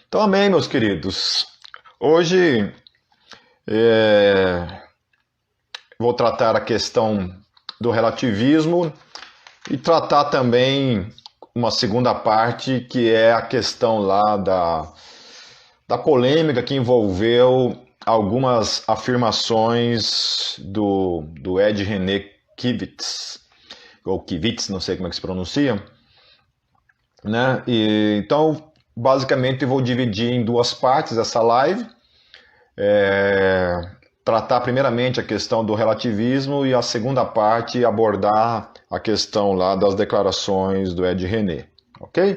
Então, amém, meus queridos. Hoje é, vou tratar a questão do relativismo e tratar também uma segunda parte que é a questão lá da polêmica que envolveu algumas afirmações do Ed René Kivitz, ou Kivitz, não sei como é que se pronuncia, né? Então, basicamente, vou dividir em duas partes essa live. Tratar primeiramente a questão do relativismo e a segunda parte abordar a questão lá das declarações do Ed René, ok?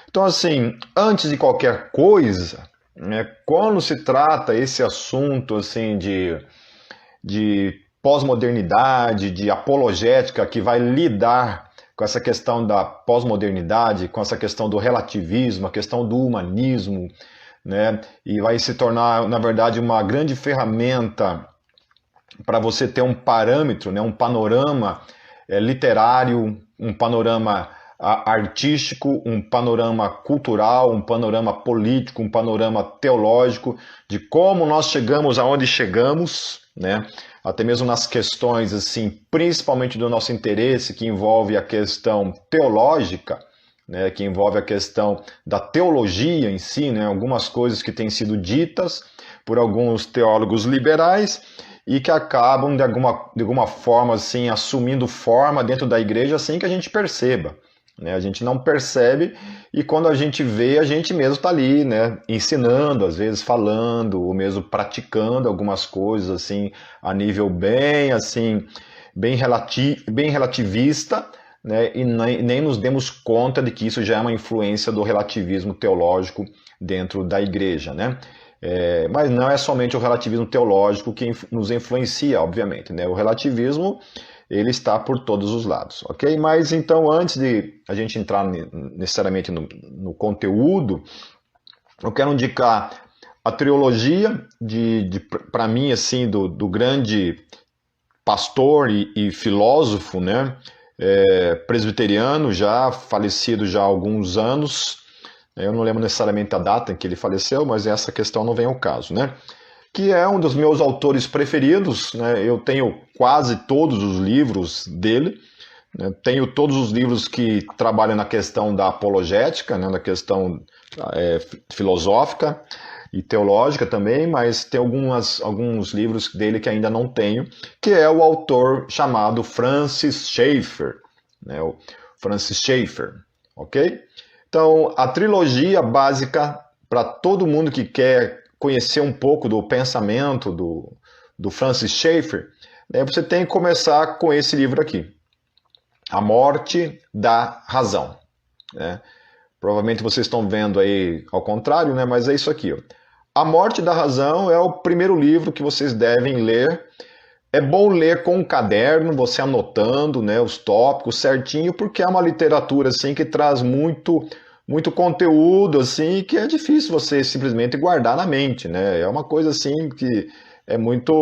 Então, assim, antes de qualquer coisa, né, quando se trata esse assunto assim de pós-modernidade, de apologética que vai lidar com essa questão da pós-modernidade, com essa questão do relativismo, a questão do humanismo, né? E vai se tornar, na verdade, uma grande ferramenta para você ter um parâmetro, né? Um panorama literário, um panorama artístico, um panorama cultural, um panorama político, um panorama teológico de como nós chegamos aonde chegamos, né? Até mesmo nas questões assim, principalmente do nosso interesse, que envolve a questão teológica, né, que envolve a questão da teologia em si, né, algumas coisas que têm sido ditas por alguns teólogos liberais e que acabam de alguma forma assim assumindo forma dentro da igreja sem que a gente perceba. Né? A gente não percebe e quando a gente vê, a gente mesmo está ali, né, ensinando, às vezes falando, ou mesmo praticando algumas coisas assim a nível bem assim, bem relativista, né, e nem nos demos conta de que isso já é uma influência do relativismo teológico dentro da igreja, né? Mas não é somente o relativismo teológico que nos influencia, obviamente, né? O relativismo ele está por todos os lados, ok? Mas então, antes de a gente entrar necessariamente no conteúdo, eu quero indicar a trilogia para mim, assim, do grande pastor e filósofo, né? Presbiteriano, já falecido já há alguns anos. Eu não lembro necessariamente a data em que ele faleceu, mas essa questão não vem ao caso, né? Que é um dos meus autores preferidos, né? Eu tenho quase todos os livros dele, né? Tenho todos os livros que trabalham na questão da apologética, né? Na questão filosófica e teológica também, mas tem alguns livros dele que ainda não tenho, que é o autor chamado Francis Schaeffer, né? O Francis Schaeffer, ok? Então, a trilogia básica para todo mundo que quer conhecer um pouco do pensamento do Francis Schaeffer, né, você tem que começar com esse livro aqui, A Morte da Razão. Né? Provavelmente vocês estão vendo aí ao contrário, né? Mas é isso aqui. Ó. A Morte da Razão é o primeiro livro que vocês devem ler. É bom ler com um caderno, você anotando, né, os tópicos certinho, porque é uma literatura assim que traz muito conteúdo assim que é difícil você simplesmente guardar na mente, né? É uma coisa assim que é muita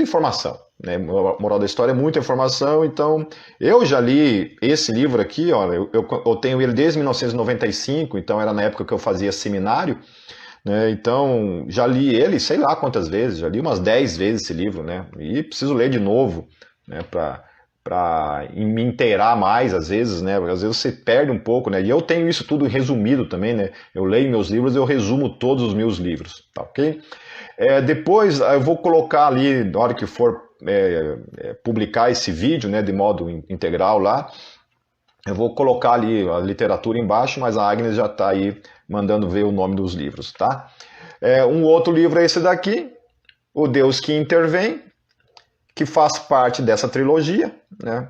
informação, né? A moral da história é muita informação, então eu já li esse livro aqui, ó, eu tenho ele desde 1995, então era na época que eu fazia seminário, né? Então, já li ele, sei lá quantas vezes, já li umas 10 vezes esse livro, né? E preciso ler de novo, né? Para me inteirar mais, às vezes, né? Às vezes você perde um pouco, né? E eu tenho isso tudo resumido também, né? Eu leio meus livros, eu resumo todos os meus livros, tá ok? Depois eu vou colocar ali, na hora que for publicar esse vídeo, né? De modo integral lá, eu vou colocar ali a literatura embaixo, mas a Agnes já está aí mandando ver o nome dos livros, tá? Um outro livro é esse daqui, O Deus que Intervém, que faz parte dessa trilogia, né?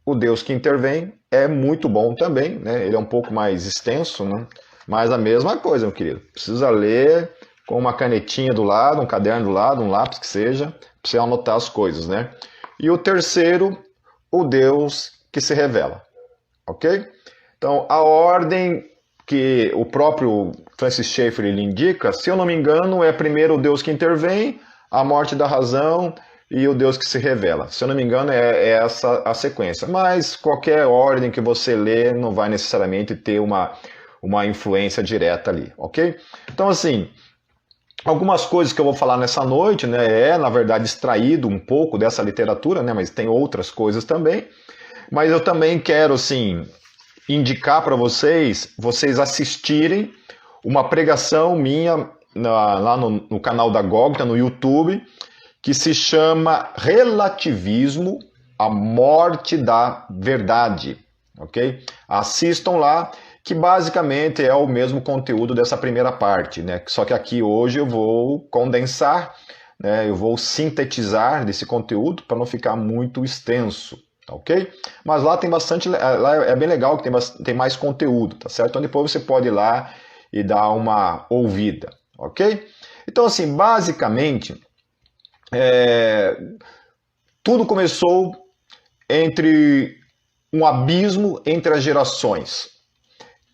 O Deus que Intervém é muito bom também, né? Ele é um pouco mais extenso, né? Mas a mesma coisa, meu querido. Precisa ler com uma canetinha do lado, um caderno do lado, um lápis que seja, para você anotar as coisas, né? E o terceiro, O Deus que se Revela. Ok? Então, a ordem que o próprio Francis Schaeffer ele indica, se eu não me engano, é primeiro o Deus que intervém, a morte da razão e o Deus que se revela. Se eu não me engano, é essa a sequência. Mas qualquer ordem que você lê não vai necessariamente ter uma influência direta ali, ok? Então, assim, algumas coisas que eu vou falar nessa noite, né, na verdade, extraído um pouco dessa literatura, né, mas tem outras coisas também. Mas eu também quero, assim, indicar para vocês assistirem uma pregação minha lá no canal da Gogta, no YouTube, que se chama Relativismo, a Morte da Verdade, ok? Assistam lá, que basicamente é o mesmo conteúdo dessa primeira parte, né? Só que aqui hoje eu vou condensar, né? Eu vou sintetizar desse conteúdo para não ficar muito extenso, ok? Mas lá tem bastante, lá é bem legal que tem mais conteúdo, tá certo? Então depois você pode ir lá e dar uma ouvida, ok? Então, assim, basicamente, tudo começou entre um abismo entre as gerações,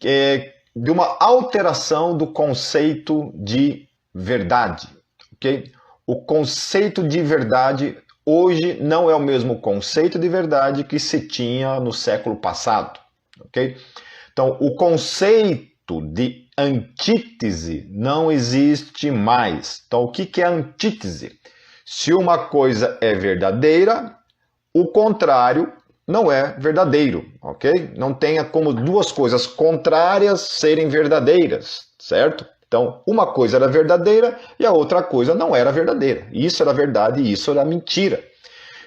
de uma alteração do conceito de verdade, ok? O conceito de verdade hoje não é o mesmo conceito de verdade que se tinha no século passado, ok? Então, o conceito de antítese não existe mais. Então, o que é antítese? Se uma coisa é verdadeira, o contrário não é verdadeiro, ok? Não tenha como duas coisas contrárias serem verdadeiras, certo? Então, uma coisa era verdadeira e a outra coisa não era verdadeira. Isso era verdade e isso era mentira.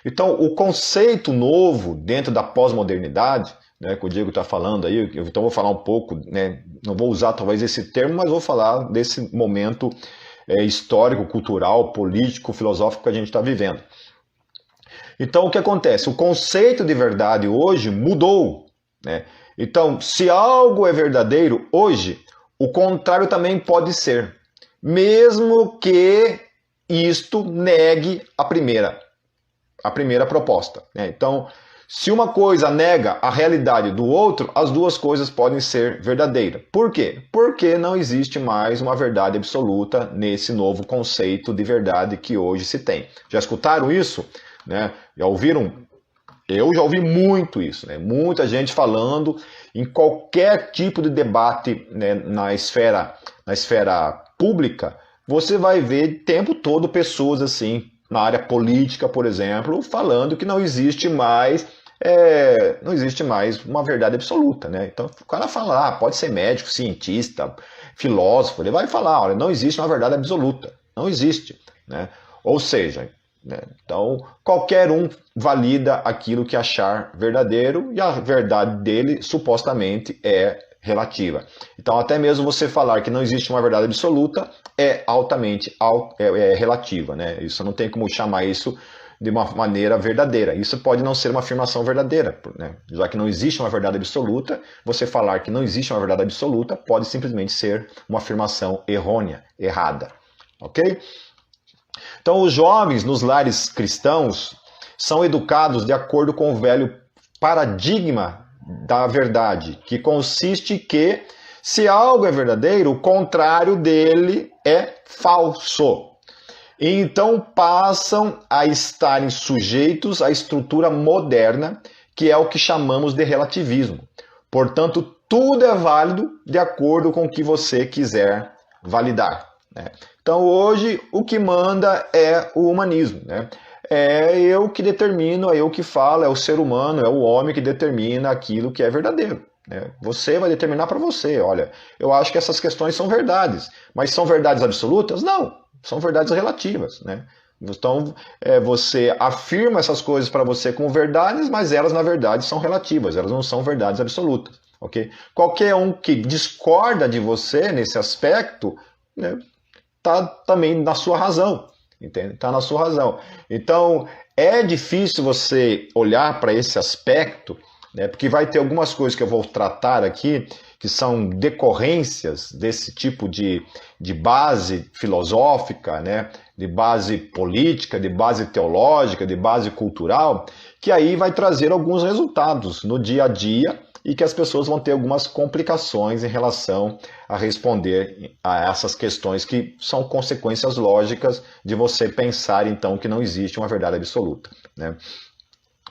Então, o conceito novo dentro da pós-modernidade, né, que o Diego está falando aí, então vou falar um pouco, né, não vou usar talvez esse termo, mas vou falar desse momento histórico, cultural, político, filosófico que a gente está vivendo. Então, o que acontece? O conceito de verdade hoje mudou, né? Então, se algo é verdadeiro hoje, o contrário também pode ser, mesmo que isto negue a primeira proposta, né? Então, se uma coisa nega a realidade do outro, as duas coisas podem ser verdadeiras. Por quê? Porque não existe mais uma verdade absoluta nesse novo conceito de verdade que hoje se tem. Já escutaram isso? Né? Já ouviram? Eu já ouvi muito isso, né? Muita gente falando em qualquer tipo de debate, né, na esfera pública, você vai ver o tempo todo pessoas assim, na área política, por exemplo, falando que não existe mais uma verdade absoluta, né? Então o cara fala, pode ser médico, cientista, filósofo, ele vai falar, olha, não existe uma verdade absoluta, não existe, né? Ou seja, né? Então, qualquer um valida aquilo que achar verdadeiro e a verdade dele supostamente é relativa. Então, até mesmo você falar que não existe uma verdade absoluta é altamente relativa, né? Isso não tem como chamar isso de uma maneira verdadeira. Isso pode não ser uma afirmação verdadeira, né? Já que não existe uma verdade absoluta, você falar que não existe uma verdade absoluta pode simplesmente ser uma afirmação errônea, errada, ok? Então, os jovens nos lares cristãos são educados de acordo com o velho paradigma da verdade, que consiste que, se algo é verdadeiro, o contrário dele é falso. E então passam a estarem sujeitos à estrutura moderna, que é o que chamamos de relativismo. Portanto, tudo é válido de acordo com o que você quiser validar, né? Então, hoje, o que manda é o humanismo, né? É eu que determino, é eu que falo, é o ser humano, é o homem que determina aquilo que é verdadeiro, né? Você vai determinar para você, olha, eu acho que essas questões são verdades, mas são verdades absolutas? Não, são verdades relativas, né? Então, você afirma essas coisas para você como verdades, mas elas, na verdade, são relativas, elas não são verdades absolutas, ok? Qualquer um que discorda de você nesse aspecto, né, está também na sua razão, entende? Está na sua razão. Então, é difícil você olhar para esse aspecto, né, porque vai ter algumas coisas que eu vou tratar aqui, que são decorrências desse tipo de base filosófica, né, de base política, de base teológica, de base cultural, que aí vai trazer alguns resultados no dia a dia e que as pessoas vão ter algumas complicações em relação a responder a essas questões que são consequências lógicas de você pensar, então, que não existe uma verdade absoluta, né?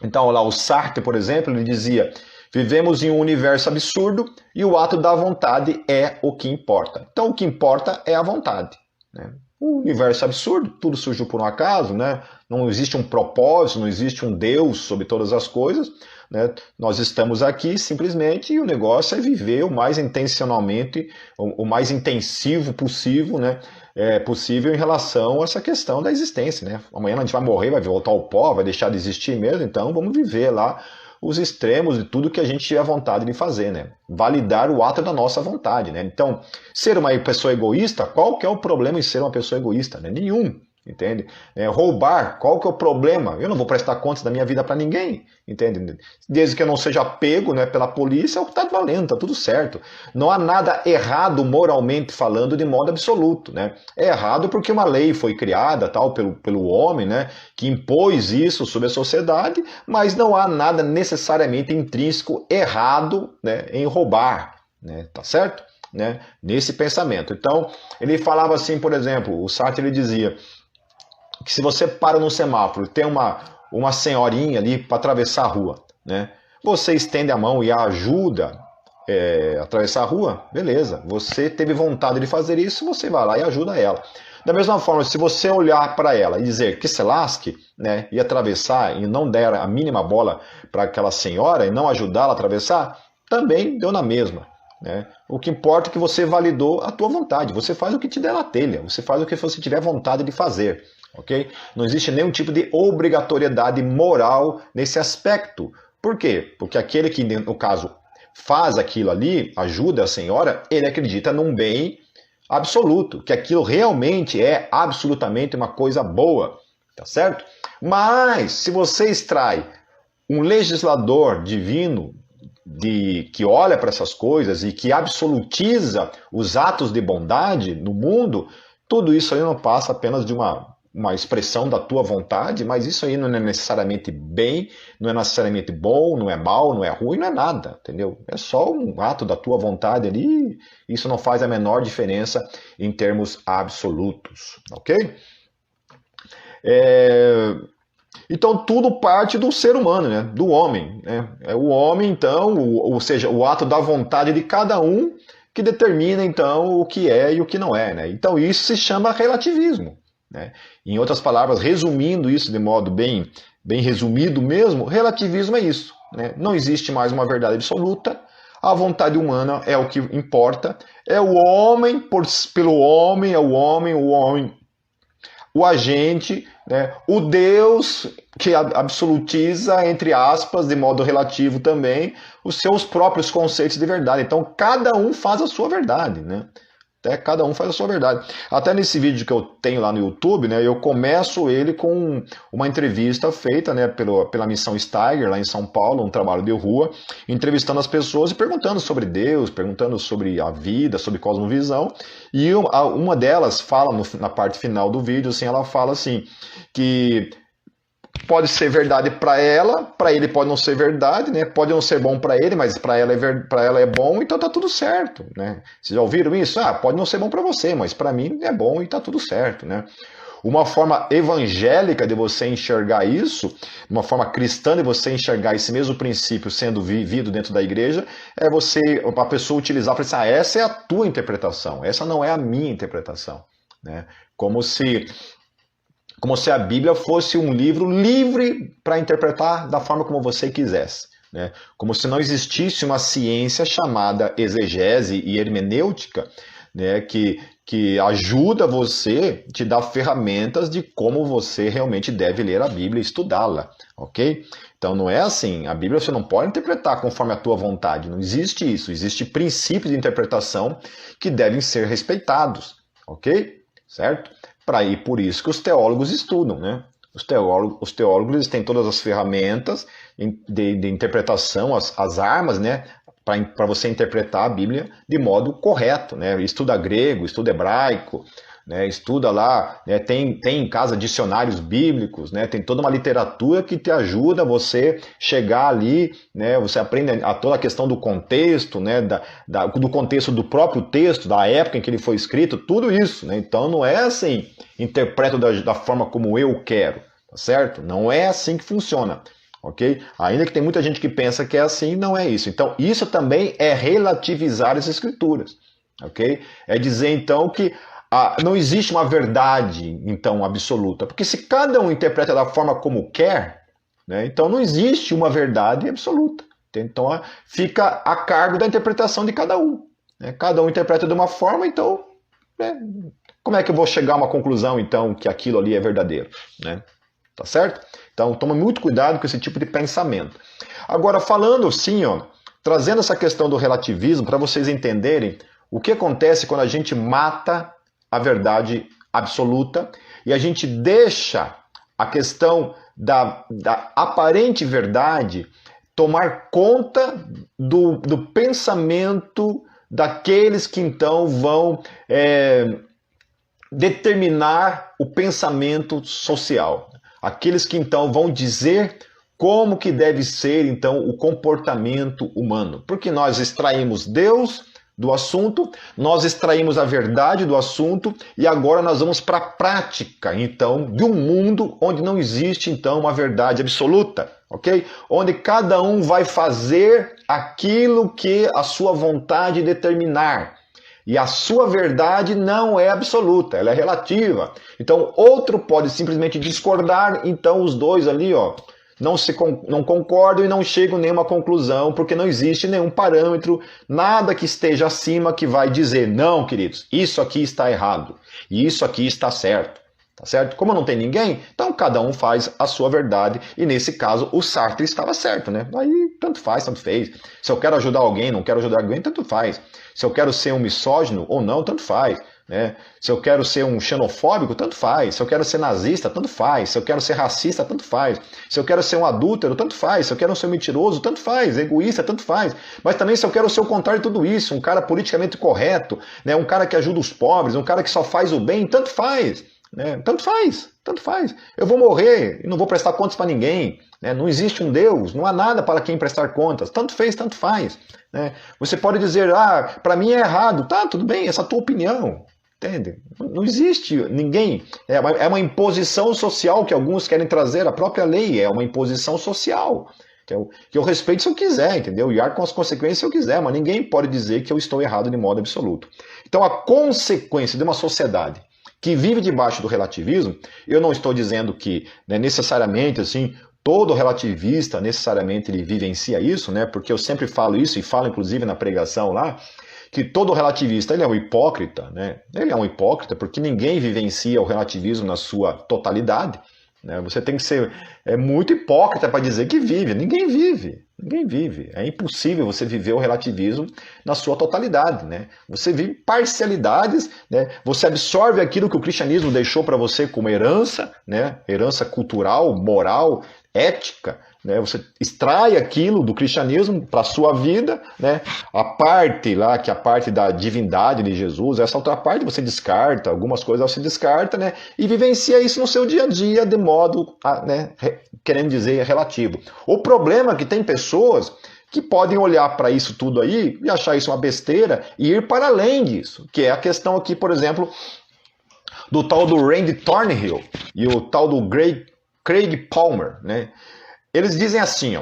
Então, lá o Sartre, por exemplo, ele dizia: Vivemos em um universo absurdo e o ato da vontade é o que importa. Então, o que importa é a vontade, né? O universo é absurdo, tudo surgiu por um acaso, né? Não existe um propósito, não existe um Deus sobre todas as coisas, né? Nós estamos aqui simplesmente e o negócio é viver o mais intencionalmente, o mais intensivo possível, né? Possível em relação a essa questão da existência, né? Amanhã a gente vai morrer, vai voltar ao pó, vai deixar de existir mesmo, então vamos viver lá os extremos de tudo que a gente tiver vontade de fazer, né? Validar o ato da nossa vontade, né? Então, ser uma pessoa egoísta, qual que é o problema em ser uma pessoa egoísta? Né? Nenhum, entende? Roubar, qual que é o problema? Eu não vou prestar contas da minha vida para ninguém, entende? Desde que eu não seja pego, né, pela polícia, é o que está valendo, tá tudo certo. Não há nada errado moralmente falando de modo absoluto, né? É errado porque uma lei foi criada tal pelo homem, né, que impôs isso sobre a sociedade, mas não há nada necessariamente intrínseco errado, né, em roubar, né? Tá certo? Né? Nesse pensamento. Então, ele falava assim, por exemplo, o Sartre ele dizia que se você para no semáforo, tem uma senhorinha ali para atravessar a rua, né? Você estende a mão e a ajuda a atravessar a rua, beleza. Você teve vontade de fazer isso, você vai lá e ajuda ela. Da mesma forma, se você olhar para ela e dizer que se lasque, né, e atravessar e não der a mínima bola para aquela senhora e não ajudá-la a atravessar, também deu na mesma. Né? O que importa é que você validou a tua vontade. Você faz o que te der na telha. Você faz o que você tiver vontade de fazer. Okay? Não existe nenhum tipo de obrigatoriedade moral nesse aspecto. Por quê? Porque aquele que, no caso, faz aquilo ali, ajuda a senhora, ele acredita num bem absoluto, que aquilo realmente é absolutamente uma coisa boa. Tá certo? Mas, se você extrai um legislador divino que olha para essas coisas e que absolutiza os atos de bondade no mundo, tudo isso aí não passa apenas de uma expressão da tua vontade, mas isso aí não é necessariamente bem, não é necessariamente bom, não é mal, não é ruim, não é nada, entendeu? É só um ato da tua vontade ali, isso não faz a menor diferença em termos absolutos, ok? Então tudo parte do ser humano, né? Do homem. Né? É o homem, então, ou seja, o ato da vontade de cada um que determina, então, o que é e o que não é. Né? Então isso se chama relativismo. Né? Em outras palavras, resumindo isso de modo bem resumido mesmo, relativismo é isso. Né? Não existe mais uma verdade absoluta, a vontade humana é o que importa, é o homem pelo homem, é o homem, o agente, né? O Deus que absolutiza, entre aspas, de modo relativo também, os seus próprios conceitos de verdade. Então, cada um faz a sua verdade, né? Cada um faz a sua verdade. Até nesse vídeo que eu tenho lá no YouTube, né, eu começo ele com uma entrevista feita, né, pela Missão Steiger, lá em São Paulo, um trabalho de rua, entrevistando as pessoas e perguntando sobre Deus, perguntando sobre a vida, sobre cosmovisão. E uma delas fala, na parte final do vídeo, assim, ela fala assim, que pode ser verdade para ela, para ele pode não ser verdade, né? Pode não ser bom para ele, mas para ela é bom, então tá tudo certo, né? Vocês já ouviram isso? Pode não ser bom para você, mas para mim é bom e tá tudo certo, né? Uma forma evangélica de você enxergar isso, uma forma cristã de você enxergar esse mesmo princípio sendo vivido dentro da igreja, é a pessoa utilizar para dizer, essa é a tua interpretação, essa não é a minha interpretação, né? Como se a Bíblia fosse um livro livre para interpretar da forma como você quisesse. Né? Como se não existisse uma ciência chamada exegese e hermenêutica, né? que ajuda você, te dá ferramentas de como você realmente deve ler a Bíblia e estudá-la. Ok? Então não é assim, a Bíblia você não pode interpretar conforme a tua vontade, não existe isso. Existem princípios de interpretação que devem ser respeitados. Ok? Certo? Por isso que os teólogos estudam, né? Os teólogos eles têm todas as ferramentas de interpretação, as armas, né? Para você interpretar a Bíblia de modo correto, né? Estuda grego, estuda hebraico, né? Estuda lá, né? Tem em casa dicionários bíblicos, né? Tem toda uma literatura que te ajuda a você chegar ali, né? Você aprende toda a questão do contexto, né? Do contexto do próprio texto, da época em que ele foi escrito, tudo isso, né? Então não é assim, interpreto da forma como eu quero, tá certo? Não é assim que funciona, ok? Ainda que tem muita gente que pensa que é assim, não é isso. Então, isso também é relativizar as escrituras, ok? É dizer, então, que não existe uma verdade, então, absoluta. Porque se cada um interpreta da forma como quer, né, então não existe uma verdade absoluta. Então, fica a cargo da interpretação de cada um. Né? Cada um interpreta de uma forma, então, né, como é que eu vou chegar a uma conclusão, então, que aquilo ali é verdadeiro? Né? Tá certo? Então, toma muito cuidado com esse tipo de pensamento. Agora, falando assim, ó, trazendo essa questão do relativismo, para vocês entenderem o que acontece quando a gente mata a verdade absoluta e a gente deixa a questão da aparente verdade tomar conta do pensamento daqueles que então vão determinar o pensamento social. Aqueles que então vão dizer como que deve ser então o comportamento humano. Porque nós extraímos Deus do assunto, nós extraímos a verdade do assunto e agora nós vamos para a prática, então, de um mundo onde não existe, então, uma verdade absoluta, ok? Onde cada um vai fazer aquilo que a sua vontade determinar. E a sua verdade não é absoluta, ela é relativa. Então, outro pode simplesmente discordar, então os dois ali, ó, não concordam e não chegam a nenhuma conclusão, porque não existe nenhum parâmetro, nada que esteja acima que vai dizer, não, queridos, isso aqui está errado, e isso aqui está certo. Tá certo? Como não tem ninguém, então cada um faz a sua verdade, e nesse caso o Sartre estava certo, né? Aí tanto faz, tanto fez. Se eu quero ajudar alguém, não quero ajudar alguém, tanto faz. Se eu quero ser um misógino ou não, tanto faz. Né? Se eu quero ser um xenofóbico, tanto faz. Se eu quero ser nazista, tanto faz. Se eu quero ser racista, tanto faz. Se eu quero ser um adúltero, tanto faz. Se eu quero ser um mentiroso, tanto faz. Egoísta, tanto faz. Mas também se eu quero ser o contrário de tudo isso, um cara politicamente correto, né? Um cara que ajuda os pobres, um cara que só faz o bem, tanto faz. Né? Tanto faz, tanto faz. Eu vou morrer e não vou prestar contas para ninguém. Né? Não existe um Deus, não há nada para quem prestar contas. Tanto fez, tanto faz. Né? Você pode dizer, para mim é errado. Tá, tudo bem, essa é a tua opinião. Entende? Não existe ninguém. É uma imposição social que alguns querem trazer. A própria lei é uma imposição social. Que eu respeito se eu quiser, entendeu? E arco com as consequências se eu quiser, mas ninguém pode dizer que eu estou errado de modo absoluto. Então a consequência de uma sociedade que vive debaixo do relativismo, eu não estou dizendo que, né, necessariamente assim, todo relativista necessariamente ele vivencia isso, né? Porque eu sempre falo isso e falo inclusive na pregação lá, que todo relativista ele é um hipócrita, né? Ele é um hipócrita porque ninguém vivencia o relativismo na sua totalidade. Né? Você tem que ser muito hipócrita para dizer que vive. Ninguém vive. Ninguém vive. É impossível você viver o relativismo na sua totalidade. Né? Você vive parcialidades, né? Você absorve aquilo que o cristianismo deixou para você como herança, né? Herança cultural, moral, ética. Né? Você extrai aquilo do cristianismo para a sua vida, né? A parte lá, que é a parte da divindade de Jesus, essa outra parte você descarta, algumas coisas você descarta, né? E vivencia isso no seu dia a dia de modo, né, querendo dizer, relativo. O problema é que tem pessoas que podem olhar para isso tudo aí e achar isso uma besteira e ir para além disso, que é a questão aqui, por exemplo, do tal do Randy Thornhill e o tal do Craig Palmer, né? Eles dizem assim, ó,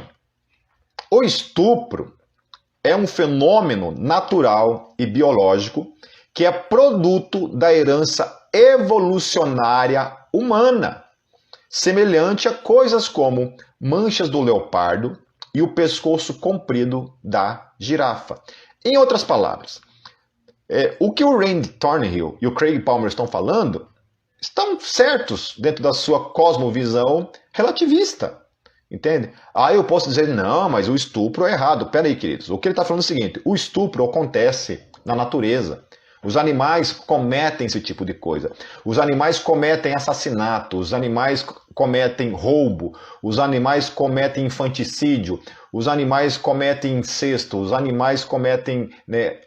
o estupro é um fenômeno natural e biológico que é produto da herança evolucionária humana, semelhante a coisas como manchas do leopardo e o pescoço comprido da girafa. Em outras palavras, o que o Randy Thornhill e o Craig Palmer estão falando estão certos dentro da sua cosmovisão relativista. Entende? Aí eu posso dizer, não, mas o estupro é errado. Pera aí, queridos. O que ele está falando é o seguinte, o estupro acontece na natureza. Os animais cometem esse tipo de coisa. Os animais cometem assassinato, os animais cometem roubo, os animais cometem infanticídio, os animais cometem incesto, os animais cometem, né,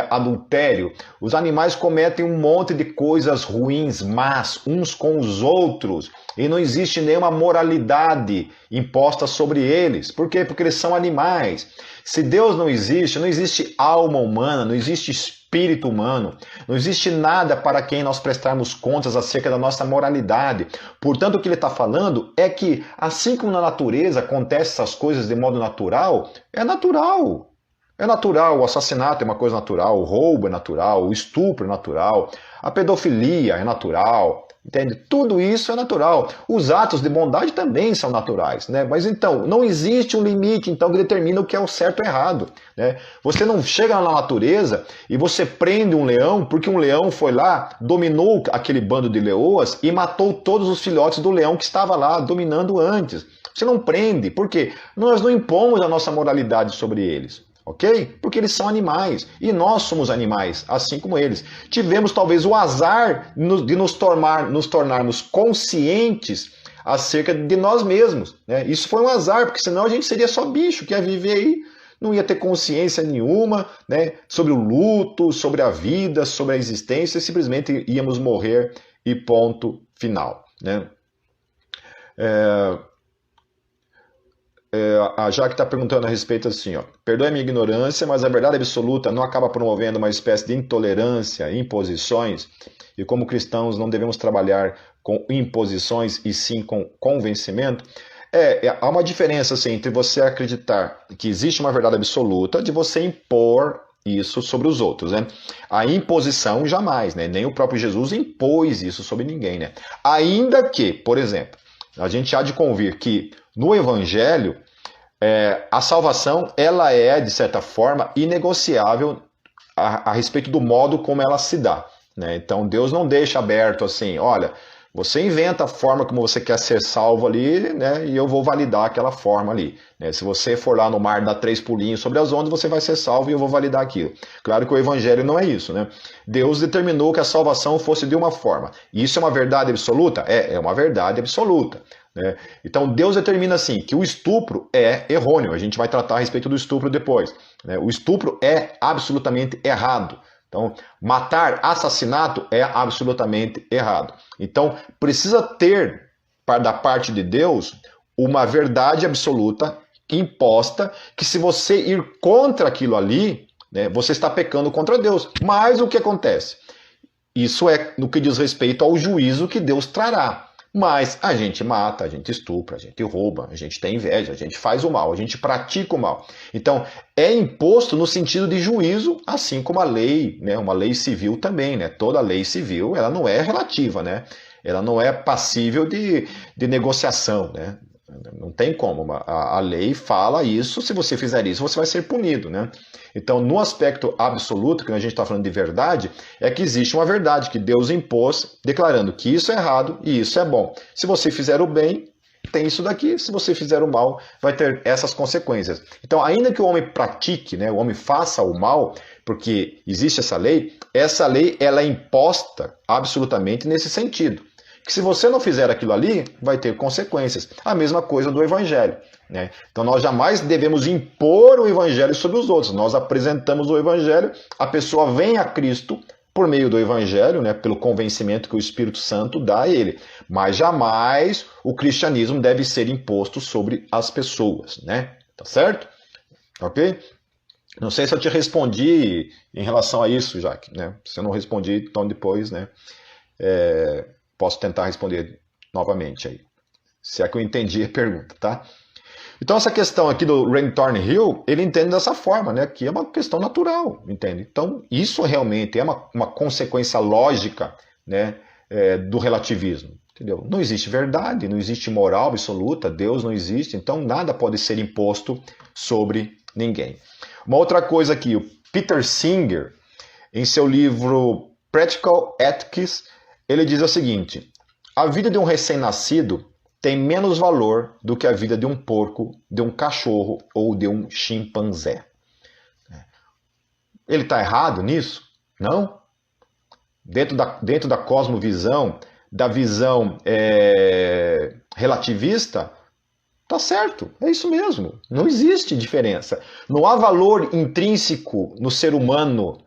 adultério. Os animais cometem um monte de coisas ruins, más, uns com os outros. E não existe nenhuma moralidade imposta sobre eles. Por quê? Porque eles são animais. Se Deus não existe alma humana, não existe espírito humano, não existe nada para quem nós prestarmos contas acerca da nossa moralidade. Portanto, o que ele está falando é que, assim como na natureza acontecem essas coisas de modo natural, é natural. É natural, o assassinato é uma coisa natural, o roubo é natural, o estupro é natural, a pedofilia é natural, entende? Tudo isso é natural. Os atos de bondade também são naturais, né? Mas então, não existe um limite então que determina o que é o certo ou errado, né? Você não chega na natureza e você prende um leão porque um leão foi lá, dominou aquele bando de leoas e matou todos os filhotes do leão que estava lá dominando antes. Você não prende, por quê? Nós não impomos a nossa moralidade sobre eles. Ok? Porque eles são animais e nós somos animais, assim como eles. Tivemos talvez o azar de nos tornarmos conscientes acerca de nós mesmos, né? Isso foi um azar, porque senão a gente seria só bicho que ia viver aí, não ia ter consciência nenhuma, né? Sobre o luto, sobre a vida, sobre a existência, simplesmente íamos morrer e ponto final, né? A Jaque está perguntando a respeito assim, ó, perdoe a minha ignorância, mas a verdade absoluta não acaba promovendo uma espécie de intolerância, imposições, e como cristãos não devemos trabalhar com imposições e sim com convencimento? Há uma diferença assim, entre você acreditar que existe uma verdade absoluta de você impor isso sobre os outros, né? A imposição jamais, né? Nem o próprio Jesus impôs isso sobre ninguém, né? Ainda que, por exemplo, a gente há de convir que no Evangelho a salvação ela é, de certa forma, inegociável a respeito do modo como ela se dá, né? Então Deus não deixa aberto assim, olha, você inventa a forma como você quer ser salvo ali, né? E eu vou validar aquela forma ali, né? Se você for lá no mar dar 3 pulinhos sobre as ondas, você vai ser salvo e eu vou validar aquilo. Claro que o Evangelho não é isso, né? Deus determinou que a salvação fosse de uma forma. E isso é uma verdade absoluta? É uma verdade absoluta. Né? Então Deus determina assim que o estupro é errôneo. A gente vai tratar a respeito do estupro depois, né? O estupro é absolutamente errado. Então, matar, assassinato é absolutamente errado. Então, precisa ter, da parte de Deus, uma verdade absoluta imposta, que se você ir contra aquilo ali, né, você está pecando contra Deus. Mas o que acontece? Isso é no que diz respeito ao juízo que Deus trará. Mas a gente mata, a gente estupra, a gente rouba, a gente tem inveja, a gente faz o mal, a gente pratica o mal. Então, é imposto no sentido de juízo, assim como a lei, né? Uma lei civil também, né? Toda lei civil, ela não é relativa, né? Ela não é passível de negociação, né? Não tem como. A lei fala isso, se você fizer isso, você vai ser punido, né? Então, no aspecto absoluto, que a gente está falando de verdade, é que existe uma verdade que Deus impôs, declarando que isso é errado e isso é bom. Se você fizer o bem, tem isso daqui. Se você fizer o mal, vai ter essas consequências. Então, ainda que o homem pratique, né, o homem faça o mal, porque existe essa lei ela é imposta absolutamente nesse sentido. Que se você não fizer aquilo ali, vai ter consequências. A mesma coisa do Evangelho, né? Então nós jamais devemos impor o Evangelho sobre os outros. Nós apresentamos o Evangelho, a pessoa vem a Cristo por meio do Evangelho, né? Pelo convencimento que o Espírito Santo dá a ele. Mas jamais o cristianismo deve ser imposto sobre as pessoas, né? Tá certo? Ok? Não sei se eu te respondi em relação a isso, Jaque, né? Se eu não respondi, então depois, né? Posso tentar responder novamente aí. Se é que eu entendi a pergunta, tá? Então essa questão aqui do Ray Thornhill, ele entende dessa forma, né? Que é uma questão natural, entende? Então isso realmente é uma consequência lógica, né? Do relativismo, entendeu? Não existe verdade, não existe moral absoluta, Deus não existe, então nada pode ser imposto sobre ninguém. Uma outra coisa aqui, o Peter Singer, em seu livro Practical Ethics, ele diz o seguinte: a vida de um recém-nascido tem menos valor do que a vida de um porco, de um cachorro ou de um chimpanzé. Ele está errado nisso? Não. Dentro da cosmovisão, da visão relativista, tá certo, é isso mesmo. Não existe diferença. Não há valor intrínseco no ser humano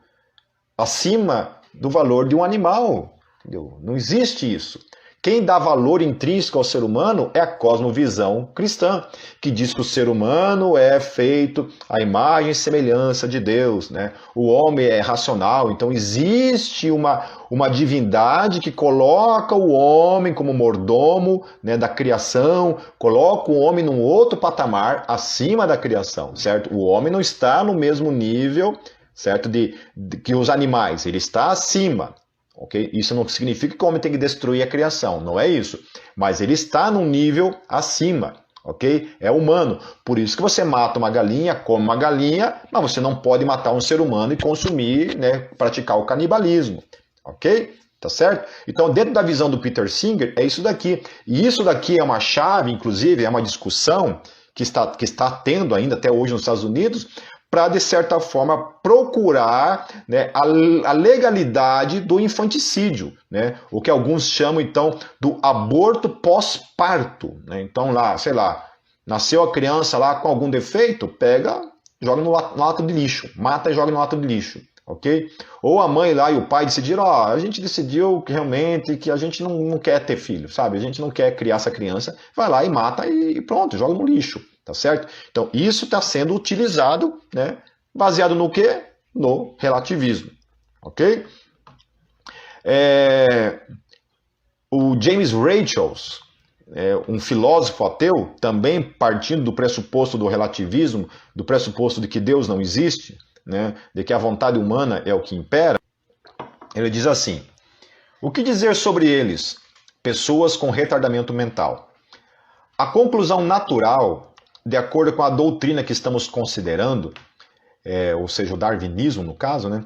acima do valor de um animal. Entendeu? Não existe isso. Quem dá valor intrínseco ao ser humano é a cosmovisão cristã, que diz que o ser humano é feito à imagem e semelhança de Deus, né? O homem é racional, então existe uma divindade que coloca o homem como mordomo, né, da criação, coloca o homem num outro patamar acima da criação, certo? O homem não está no mesmo nível, certo, de que os animais, ele está acima. Okay? Isso não significa que o homem tem que destruir a criação, não é isso. Mas ele está num nível acima, ok? É humano. Por isso que você mata uma galinha, come uma galinha, mas você não pode matar um ser humano e consumir, né, praticar o canibalismo, ok? Tá certo? Então, dentro da visão do Peter Singer, é isso daqui. E isso daqui é uma chave, inclusive, é uma discussão que está tendo ainda até hoje nos Estados Unidos, para, de certa forma, procurar, né, a legalidade do infanticídio, né, o que alguns chamam, então, do aborto pós-parto. Né? Então, lá, sei lá, nasceu a criança lá com algum defeito, pega, joga no lata de lixo, mata e joga no lata de lixo, ok? Ou a mãe lá e o pai decidiram, ó, a gente decidiu que realmente que a gente não quer ter filho, sabe? A gente não quer criar essa criança, vai lá e mata e pronto, joga no lixo. Tá certo? Então, isso está sendo utilizado, né, baseado no quê? No relativismo. Ok? O James Rachels, um filósofo ateu, também partindo do pressuposto do relativismo, do pressuposto de que Deus não existe, né, de que a vontade humana é o que impera, ele diz assim: o que dizer sobre eles? Pessoas com retardamento mental. A conclusão natural, de acordo com a doutrina que estamos considerando, ou seja, o darwinismo no caso, né,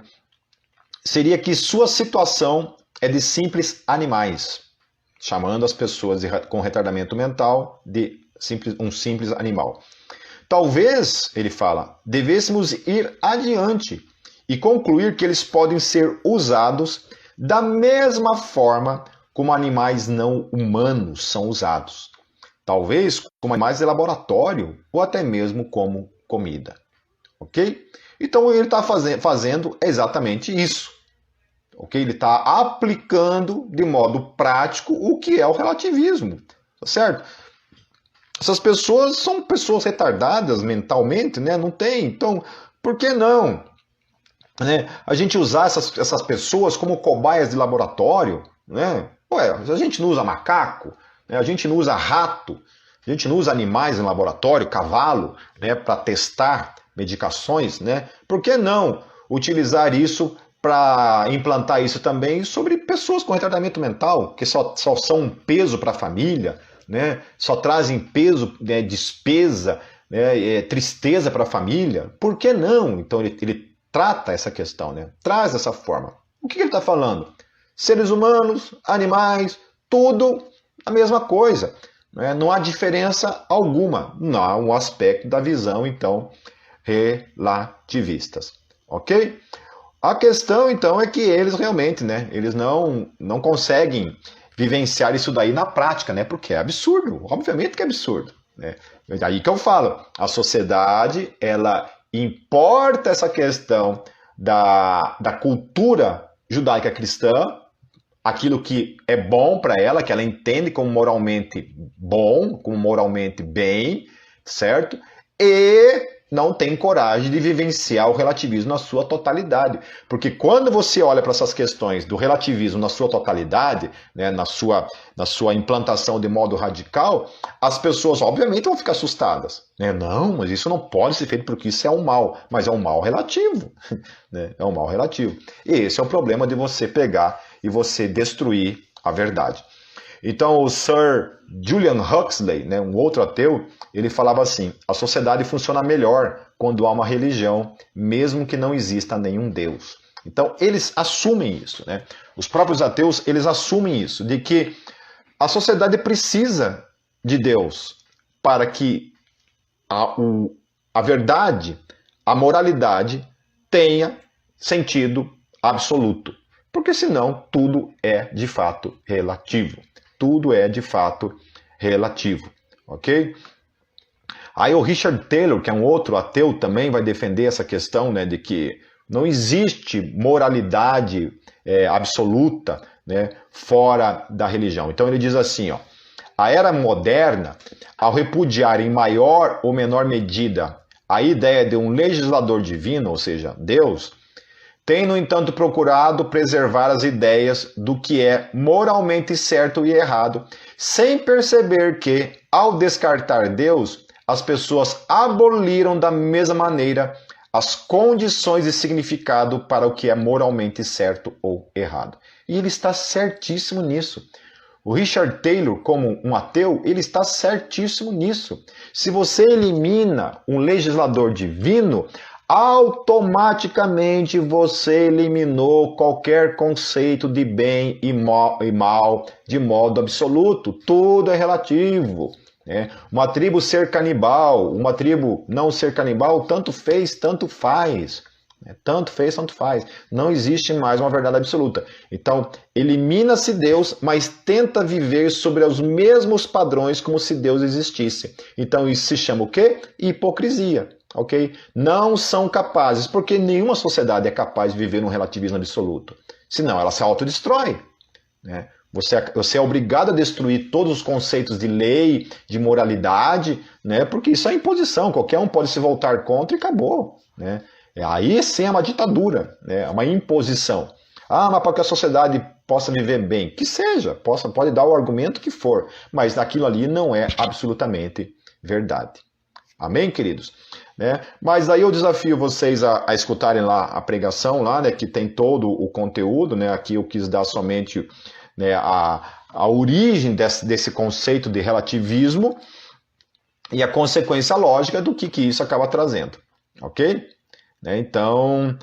seria que sua situação é de simples animais, chamando as pessoas com retardamento mental de um simples animal. Talvez, ele fala, devêssemos ir adiante e concluir que eles podem ser usados da mesma forma como animais não humanos são usados. Talvez como animais de laboratório ou até mesmo como comida. Ok? Então ele está fazendo exatamente isso. Ok? Ele está aplicando de modo prático o que é o relativismo. Tá certo? Essas pessoas são pessoas retardadas mentalmente, né? Não tem. Então, por que não? Né? A gente usar essas pessoas como cobaias de laboratório, né? Ué, a gente não usa macaco, né? A gente não usa rato, a gente não usa animais em laboratório, cavalo, né? Para testar medicações, né? Por que não utilizar isso para implantar isso também sobre pessoas com retardamento mental, que só são um peso para a família, né? Só trazem peso, né? Despesa, né? Tristeza para a família? Por que não? Então ele trata essa questão, né? Traz essa forma. O que ele está falando? Seres humanos, animais, tudo a mesma coisa. Né? Não há diferença alguma. Não há um aspecto da visão, então, relativistas. Ok? A questão, então, é que eles realmente, né? Eles não conseguem vivenciar isso daí na prática, né? Porque é absurdo. Obviamente que é absurdo. Né? É aí que eu falo. A sociedade, ela importa essa questão da cultura judaica cristã, aquilo que é bom para ela, que ela entende como moralmente bom, como moralmente bem, certo? E não tem coragem de vivenciar o relativismo na sua totalidade. Porque quando você olha para essas questões do relativismo na sua totalidade, né, na sua implantação de modo radical, as pessoas obviamente vão ficar assustadas. Né? Não, mas isso não pode ser feito porque isso é um mal. Mas é um mal relativo. Né? É um mal relativo. E esse é o problema de você pegar e você destruir a verdade. Então o Sir Julian Huxley, né, um outro ateu, ele falava assim: a sociedade funciona melhor quando há uma religião, mesmo que não exista nenhum Deus. Então eles assumem isso, né? Os próprios ateus, eles assumem isso, de que a sociedade precisa de Deus para que a verdade, a moralidade tenha sentido absoluto. Porque senão tudo é de fato relativo. Tudo é de fato relativo, ok? Aí o Richard Taylor, que é um outro ateu, também vai defender essa questão, né, de que Não existe moralidade absoluta, né, fora da religião. Então ele diz assim, ó, a era moderna, ao repudiar em maior ou menor medida a ideia de um legislador divino, ou seja, Deus, tem, no entanto, procurado preservar as ideias do que é moralmente certo e errado, sem perceber que, ao descartar Deus, as pessoas aboliram da mesma maneira as condições e significado para o que é moralmente certo ou errado. E ele está certíssimo nisso. O Richard Taylor, como um ateu, ele está certíssimo nisso. Se você elimina um legislador divino, automaticamente você eliminou qualquer conceito de bem e mal de modo absoluto. Tudo é relativo. Uma tribo ser canibal, uma tribo não ser canibal, tanto fez, tanto faz. Tanto fez, tanto faz. Não existe mais uma verdade absoluta. Então, elimina-se Deus, mas tenta viver sobre os mesmos padrões como se Deus existisse. Então, isso se chama o quê? Hipocrisia. Ok? Não são capazes, porque nenhuma sociedade é capaz de viver num relativismo absoluto. Senão, ela se autodestrói. Você é obrigado a destruir todos os conceitos de lei, de moralidade, porque isso é imposição. Qualquer um pode se voltar contra e acabou. Aí sim é uma ditadura, é uma imposição. Mas para que a sociedade possa viver bem, que seja, pode dar o argumento que for, mas aquilo ali não é absolutamente verdade. Amém, queridos? Mas aí eu desafio vocês a escutarem lá a pregação, lá, que tem todo o conteúdo. Aqui eu quis dar somente a origem desse conceito de relativismo e a consequência lógica do que isso acaba trazendo. Ok? Então,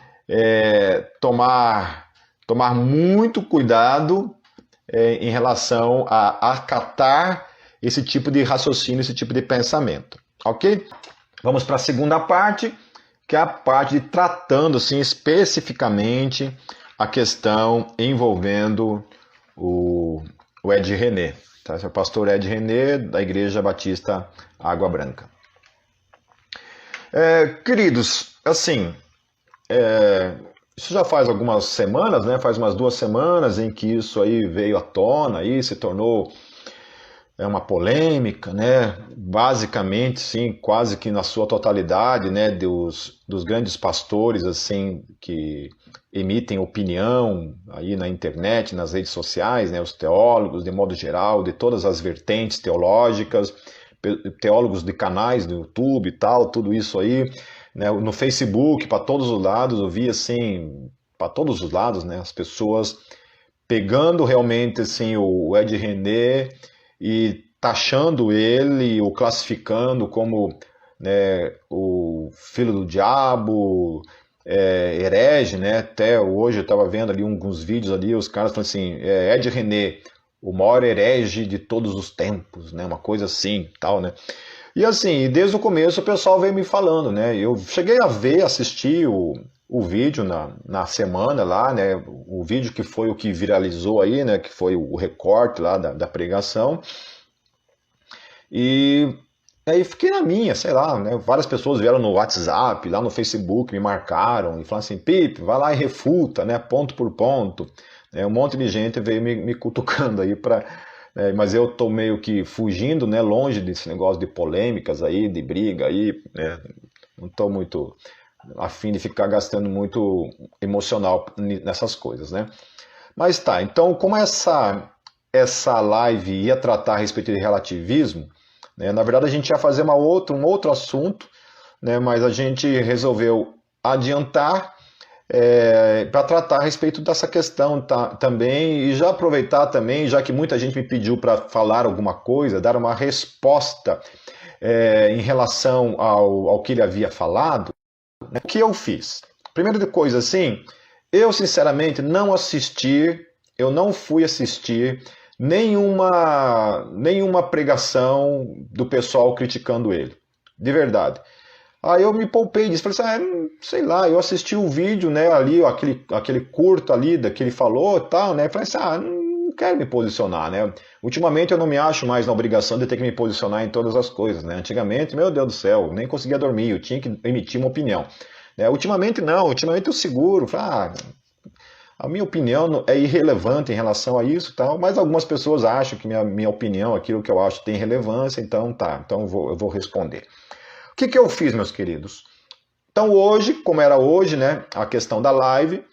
tomar muito cuidado em relação a acatar esse tipo de raciocínio, esse tipo de pensamento. Ok? Vamos para a segunda parte, que é a parte de tratando assim, especificamente a questão envolvendo o Ed René. Tá? Esse é o pastor Ed René, da Igreja Batista Água Branca. Queridos, assim, isso já faz algumas semanas, faz umas 2 semanas em que isso aí veio à tona, aí se tornou uma polêmica, basicamente, sim, quase que na sua totalidade, dos grandes pastores, assim, que emitem opinião aí na internet, nas redes sociais, os teólogos, de modo geral, de todas as vertentes teológicas, teólogos de canais do YouTube e tal, tudo isso aí, no Facebook, para todos os lados, eu vi assim, para todos os lados, as pessoas pegando realmente assim o Ed René e taxando ele, o classificando como o filho do diabo, herege, Até hoje eu estava vendo ali alguns vídeos ali, os caras falando assim, Ed René, o maior herege de todos os tempos, uma coisa assim, tal, E assim, desde o começo o pessoal veio me falando, Eu cheguei a assistir o vídeo na semana lá, O vídeo que foi o que viralizou aí, Que foi o recorte lá da pregação. E aí fiquei na minha, sei lá, Várias pessoas vieram no WhatsApp, lá no Facebook, me marcaram e falaram assim, Pipe, vai lá e refuta, ponto por ponto. Um monte de gente veio me cutucando aí mas eu tô meio que fugindo, longe desse negócio de polêmicas aí, de briga aí, não tô muito a fim de ficar gastando muito emocional nessas coisas, Mas tá, então como essa live ia tratar a respeito de relativismo, na verdade a gente ia fazer um outro assunto, mas a gente resolveu adiantar para tratar a respeito dessa questão também, e já aproveitar também, já que muita gente me pediu para falar alguma coisa, dar uma resposta em relação ao que ele havia falado, o que eu fiz? Primeira coisa assim, eu sinceramente eu não fui assistir nenhuma pregação do pessoal criticando ele, de verdade. Aí eu me poupei disso, falei assim, sei lá, eu assisti o vídeo, ali, aquele curto ali, que ele falou e tal, falei assim, não quero me posicionar, Ultimamente eu não me acho mais na obrigação de ter que me posicionar em todas as coisas, Antigamente, meu Deus do céu, nem conseguia dormir, eu tinha que emitir uma opinião, né? Ultimamente não, ultimamente eu seguro, a minha opinião é irrelevante em relação a isso, tal, mas algumas pessoas acham que minha opinião, aquilo que eu acho tem relevância, então tá, então eu vou responder. O que eu fiz, meus queridos? Então hoje, como era hoje, né, a questão da live,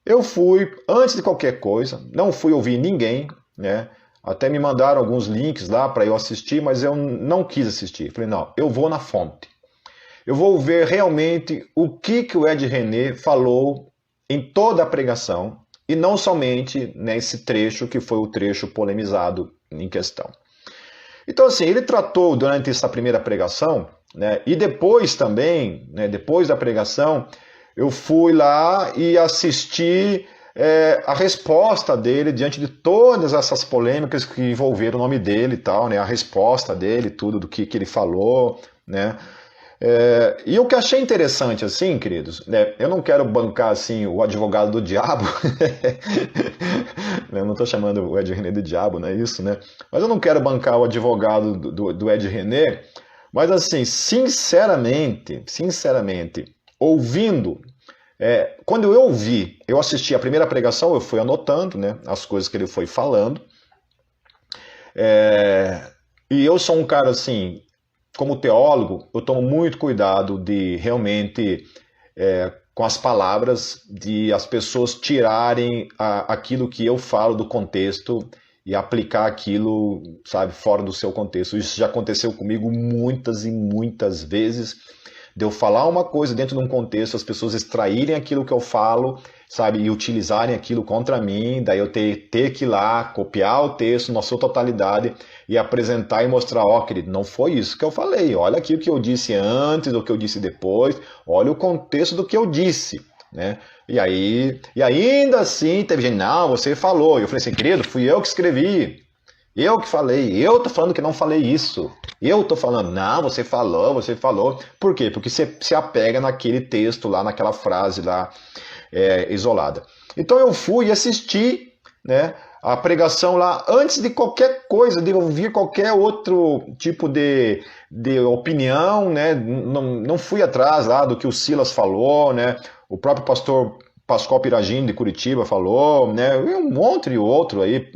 eu fui, antes de qualquer coisa, não fui ouvir ninguém, né, até me mandaram alguns links lá para eu assistir, mas eu não quis assistir. Falei, não, eu vou na fonte. Eu vou ver realmente o que o Ed René falou em toda a pregação, e não somente nesse trecho que foi o trecho polemizado em questão. Então, assim, ele tratou durante essa primeira pregação, né, e depois também, né, depois da pregação, eu fui lá e assisti a resposta dele diante de todas essas polêmicas que envolveram o nome dele e tal, né, a resposta dele, tudo do que ele falou, né. E o que achei interessante, assim, queridos, né, eu não quero bancar assim o advogado do diabo, eu não estou chamando o Ed René de diabo, não é isso, né? Mas eu não quero bancar o advogado do Ed René, mas assim, sinceramente, ouvindo, quando eu ouvi, eu assisti a primeira pregação, eu fui anotando, né, as coisas que ele foi falando, e eu sou um cara assim, como teólogo, eu tomo muito cuidado de realmente, com as palavras, de as pessoas tirarem aquilo que eu falo do contexto e aplicar aquilo, sabe, fora do seu contexto. Isso já aconteceu comigo muitas e muitas vezes, de eu falar uma coisa dentro de um contexto, as pessoas extraírem aquilo que eu falo, sabe, e utilizarem aquilo contra mim, daí eu ter que ir lá, copiar o texto na sua totalidade e apresentar e mostrar, querido, não foi isso que eu falei, olha aqui o que eu disse antes, o que eu disse depois, olha o contexto do que eu disse, né? E ainda assim teve gente, não, você falou, eu falei assim, querido, fui eu que escrevi, eu que falei, eu tô falando que não falei isso. Eu tô falando, não, você falou. Por quê? Porque você se apega naquele texto lá, naquela frase lá isolada. Então eu fui e assisti, né, a pregação lá antes de qualquer coisa, de ouvir qualquer outro tipo de opinião, né? Não fui atrás lá do que o Silas falou, né? O próprio pastor Pascoal Piragini de Curitiba falou, né? E um monte de outro aí,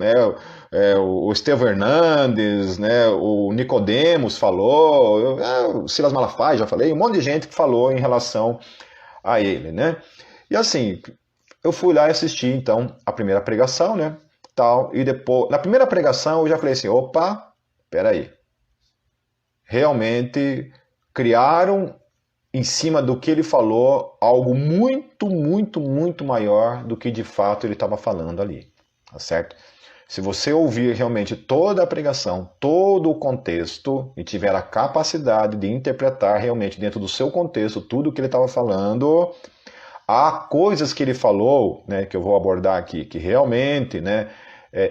o Estevão Hernandes, né? O Nicodemos falou, o Silas Malafaia, já falei, um monte de gente que falou em relação a ele, né? E assim, eu fui lá e assisti então a primeira pregação, né? Tal, e depois, na primeira pregação eu já falei assim, opa, peraí, realmente criaram em cima do que ele falou algo muito, muito, muito maior do que de fato ele estava falando ali, tá certo? Se você ouvir realmente toda a pregação, todo o contexto e tiver a capacidade de interpretar realmente dentro do seu contexto tudo o que ele estava falando, há coisas que ele falou, né, que eu vou abordar aqui, que realmente, né,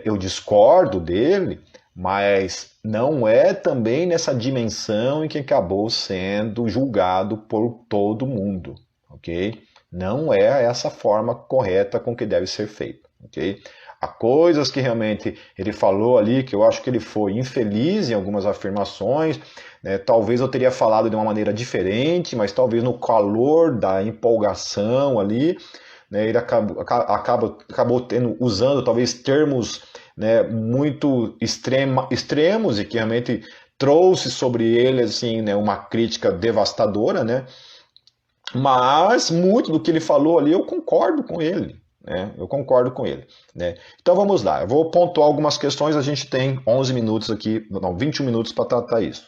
eu discordo dele, mas não é também nessa dimensão em que acabou sendo julgado por todo mundo, ok? Não é essa forma correta com que deve ser feito, ok? Há coisas que realmente ele falou ali, que eu acho que ele foi infeliz em algumas afirmações, né? Talvez eu teria falado de uma maneira diferente, mas talvez no calor da empolgação ali, né, ele acabou usando talvez termos, né, muito extremos e que realmente trouxe sobre ele assim, né, uma crítica devastadora, né? Mas muito do que ele falou ali eu concordo com ele. Né? Eu concordo com ele. Né? Então vamos lá, eu vou pontuar algumas questões, a gente tem 11 minutos aqui, não, 21 minutos para tratar isso.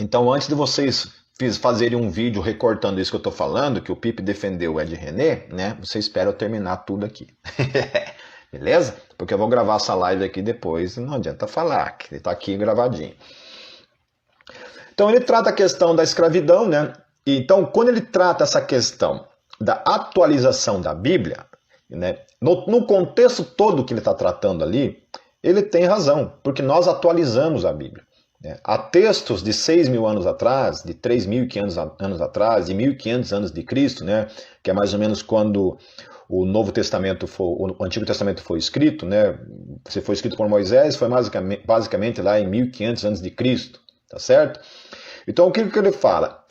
Então antes de vocês fazerem um vídeo recortando isso que eu estou falando, que o Pipe defendeu o Ed René, né? Você espera eu terminar tudo aqui. Beleza? Porque eu vou gravar essa live aqui depois, não adianta falar, que ele está aqui gravadinho. Então ele trata a questão da escravidão, né? Então, quando ele trata essa questão da atualização da Bíblia, né, no contexto todo que ele está tratando ali, ele tem razão, porque nós atualizamos a Bíblia. Né? Há textos de 6.000 anos atrás, de 3.500 anos atrás, de 1.500 anos de Cristo, né, que é mais ou menos quando o Novo Testamento o Antigo Testamento foi escrito, né, se foi escrito por Moisés, foi basicamente lá em 1.500 anos de Cristo, tá certo? Então, o que ele fala?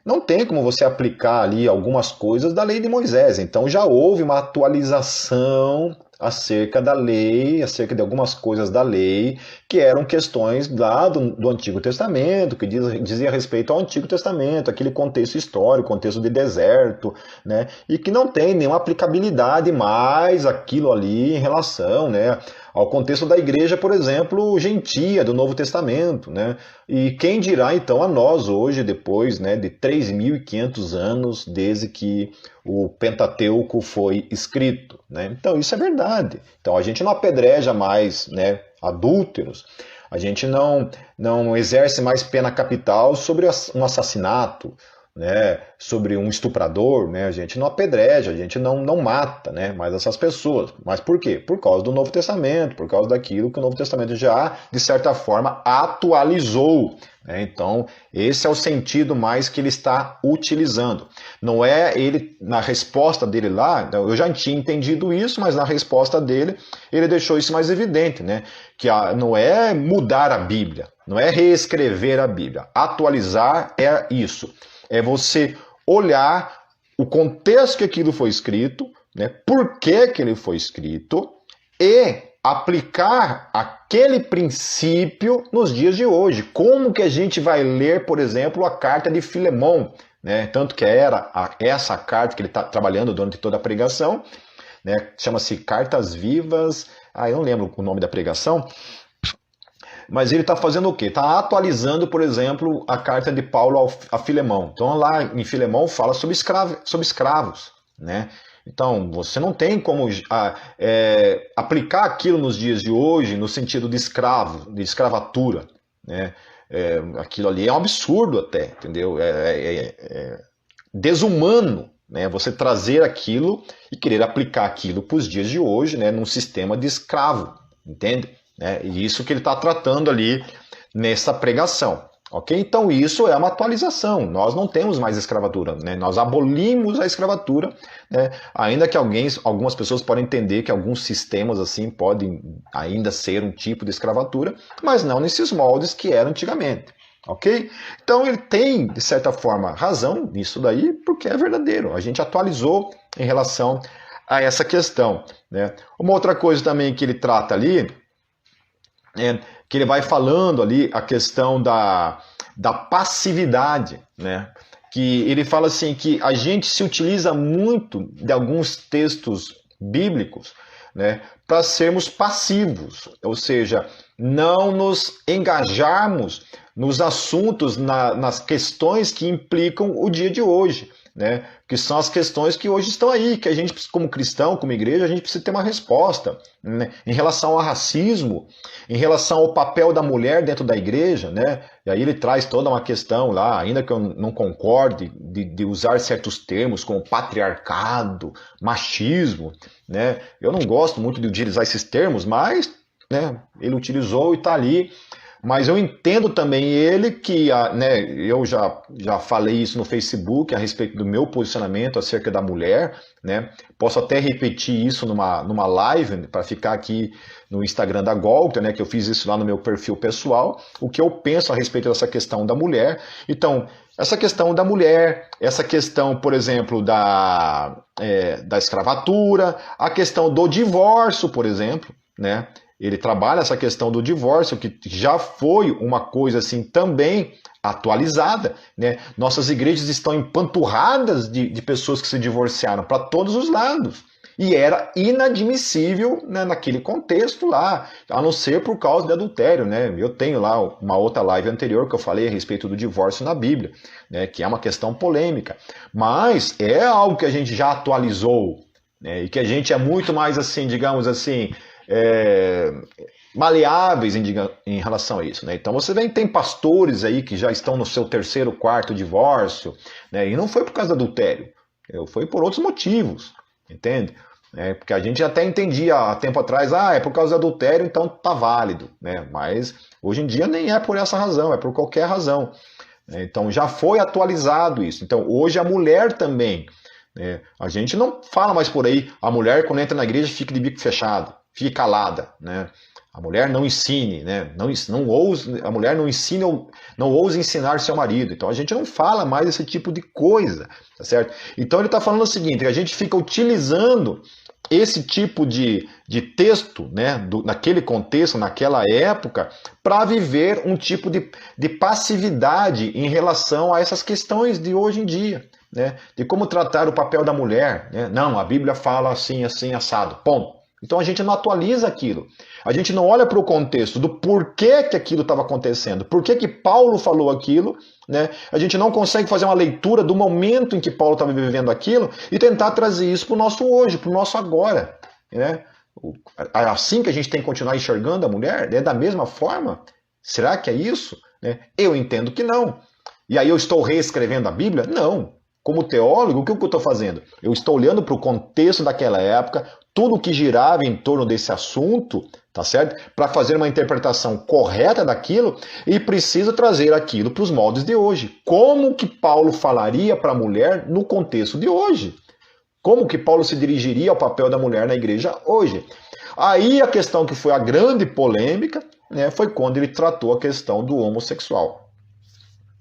Não tem como você aplicar ali algumas coisas da lei de Moisés. Então, já houve uma atualização acerca da lei, acerca de algumas coisas da lei, que eram questões lá do Antigo Testamento, que dizia respeito ao Antigo Testamento, aquele contexto histórico, contexto de deserto, né? E que não tem nenhuma aplicabilidade mais aquilo ali em relação, né, ao contexto da igreja, por exemplo, gentia do Novo Testamento, né? E quem dirá então a nós hoje, depois, né, de 3.500 anos desde que o Pentateuco foi escrito, né? Então isso é verdade. Então a gente não apedreja mais, né, adúlteros, a gente não exerce mais pena capital sobre um assassinato, né, sobre um estuprador, né, a gente não apedreja, a gente não mata, né, mais essas pessoas. Mas por quê? Por causa do Novo Testamento, por causa daquilo que o Novo Testamento já, de certa forma, atualizou. Né? Então, esse é o sentido mais que ele está utilizando. Não é ele, na resposta dele lá, eu já tinha entendido isso, mas na resposta dele, ele deixou isso mais evidente, né? Que não é mudar a Bíblia, não é reescrever a Bíblia. Atualizar é isso. É você olhar o contexto que aquilo foi escrito, né? Por que ele foi escrito e aplicar aquele princípio nos dias de hoje. Como que a gente vai ler, por exemplo, a carta de Filemão, né? Tanto que era essa carta que ele está trabalhando durante toda a pregação, né? Chama-se Cartas Vivas, eu não lembro o nome da pregação, mas ele está fazendo o quê? Está atualizando, por exemplo, a carta de Paulo a Filemão. Então lá em Filemão fala sobre escravos, né? Então, você não tem como aplicar aquilo nos dias de hoje no sentido de escravo, de escravatura, né? Aquilo ali é um absurdo até, entendeu? É desumano, né? Você trazer aquilo e querer aplicar aquilo para os dias de hoje, né? Num sistema de escravo, entende? E isso que ele está tratando ali nessa pregação. Ok? Então isso é uma atualização. Nós não temos mais escravatura, né? Nós abolimos a escravatura, né? Ainda que algumas pessoas podem entender que alguns sistemas assim podem ainda ser um tipo de escravatura, mas não nesses moldes que eram antigamente. Ok? Então ele tem, de certa forma, razão nisso daí, porque é verdadeiro. A gente atualizou em relação a essa questão, né? Uma outra coisa também que ele trata ali que ele vai falando ali a questão da passividade, né? Que ele fala assim que a gente se utiliza muito de alguns textos bíblicos, né, para sermos passivos, ou seja, não nos engajarmos nos assuntos, nas questões que implicam o dia de hoje, né? Que são as questões que hoje estão aí, que a gente, como cristão, como igreja, a gente precisa ter uma resposta, né? Em relação ao racismo, em relação ao papel da mulher dentro da igreja, né? E aí ele traz toda uma questão lá, ainda que eu não concorde, de usar certos termos como patriarcado, machismo, né? Eu não gosto muito de utilizar esses termos, mas, né, ele utilizou e está ali. Mas eu entendo também ele que, né, eu já falei isso no Facebook a respeito do meu posicionamento acerca da mulher, né? Posso até repetir isso numa live para ficar aqui no Instagram da Golta, né? Que eu fiz isso lá no meu perfil pessoal, o que eu penso a respeito dessa questão da mulher. Então, essa questão da mulher, essa questão, por exemplo, da escravatura, a questão do divórcio, por exemplo, né? Ele trabalha essa questão do divórcio, que já foi uma coisa assim também atualizada, né? Nossas igrejas estão empanturradas de pessoas que se divorciaram para todos os lados. E era inadmissível, né, naquele contexto lá, a não ser por causa de adultério, né? Eu tenho lá uma outra live anterior que eu falei a respeito do divórcio na Bíblia, né, que é uma questão polêmica. Mas é algo que a gente já atualizou, né, e que a gente é muito mais assim, digamos assim, maleáveis em relação a isso, né? Então você tem pastores aí que já estão no seu terceiro, quarto divórcio, né? E não foi por causa do adultério, foi por outros motivos, entende? Porque a gente até entendia há tempo atrás, é por causa do adultério, então tá válido, né? Mas hoje em dia nem é por essa razão, é por qualquer razão. Então já foi atualizado isso. Então hoje a mulher também, né? A gente não fala mais por aí, a mulher quando entra na igreja fica de bico fechado, fique calada, né? A mulher não ensine, né? Não ouse, a mulher não ensine, não ouse ensinar seu marido. Então a gente não fala mais esse tipo de coisa, tá certo? Então ele está falando o seguinte, que a gente fica utilizando esse tipo de texto, né, naquele contexto, naquela época, para viver um tipo de passividade em relação a essas questões de hoje em dia, né, de como tratar o papel da mulher. Né? Não, a Bíblia fala assim, assim, assado, ponto. Então a gente não atualiza aquilo. A gente não olha para o contexto do porquê que aquilo estava acontecendo, por que Paulo falou aquilo, né? A gente não consegue fazer uma leitura do momento em que Paulo estava vivendo aquilo e tentar trazer isso para o nosso hoje, para o nosso agora. Né? Assim que a gente tem que continuar enxergando a mulher? É da mesma forma? Será que é isso? Né? Eu entendo que não. E aí eu estou reescrevendo a Bíblia? Não. Como teólogo, o que eu estou fazendo? Eu estou olhando para o contexto daquela época, tudo que girava em torno desse assunto, tá certo? Para fazer uma interpretação correta daquilo e preciso trazer aquilo para os moldes de hoje. Como que Paulo falaria para a mulher no contexto de hoje? Como que Paulo se dirigiria ao papel da mulher na igreja hoje? Aí a questão que foi a grande polêmica, né, foi quando ele tratou a questão do homossexual.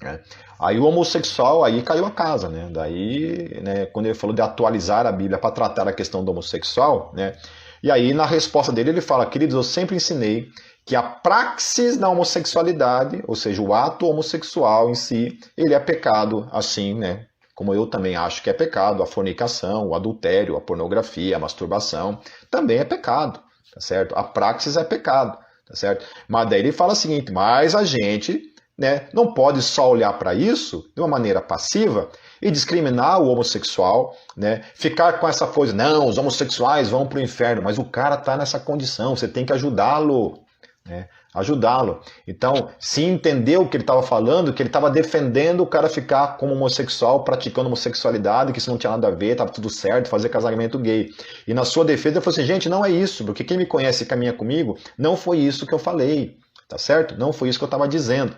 Né? Aí o homossexual aí caiu a casa, né? Daí, né, quando ele falou de atualizar a Bíblia para tratar a questão do homossexual, né? E aí na resposta dele ele fala, queridos, eu sempre ensinei que a praxis da homossexualidade, ou seja, o ato homossexual em si, ele é pecado, assim, né? Como eu também acho que é pecado, a fornicação, o adultério, a pornografia, a masturbação, também é pecado, tá certo? A praxis é pecado, tá certo? Mas daí ele fala o seguinte, mas a gente, né, não pode só olhar para isso de uma maneira passiva e discriminar o homossexual, né, ficar com essa coisa, não, os homossexuais vão para o inferno, mas o cara está nessa condição, você tem que ajudá-lo, né, ajudá-lo. Então, se entendeu o que ele estava falando, que ele estava defendendo o cara ficar como homossexual, praticando homossexualidade, que isso não tinha nada a ver, estava tudo certo, fazer casamento gay. E na sua defesa ele falou assim, gente, não é isso, porque quem me conhece e caminha comigo, não foi isso que eu falei, tá certo? Não foi isso que eu estava dizendo.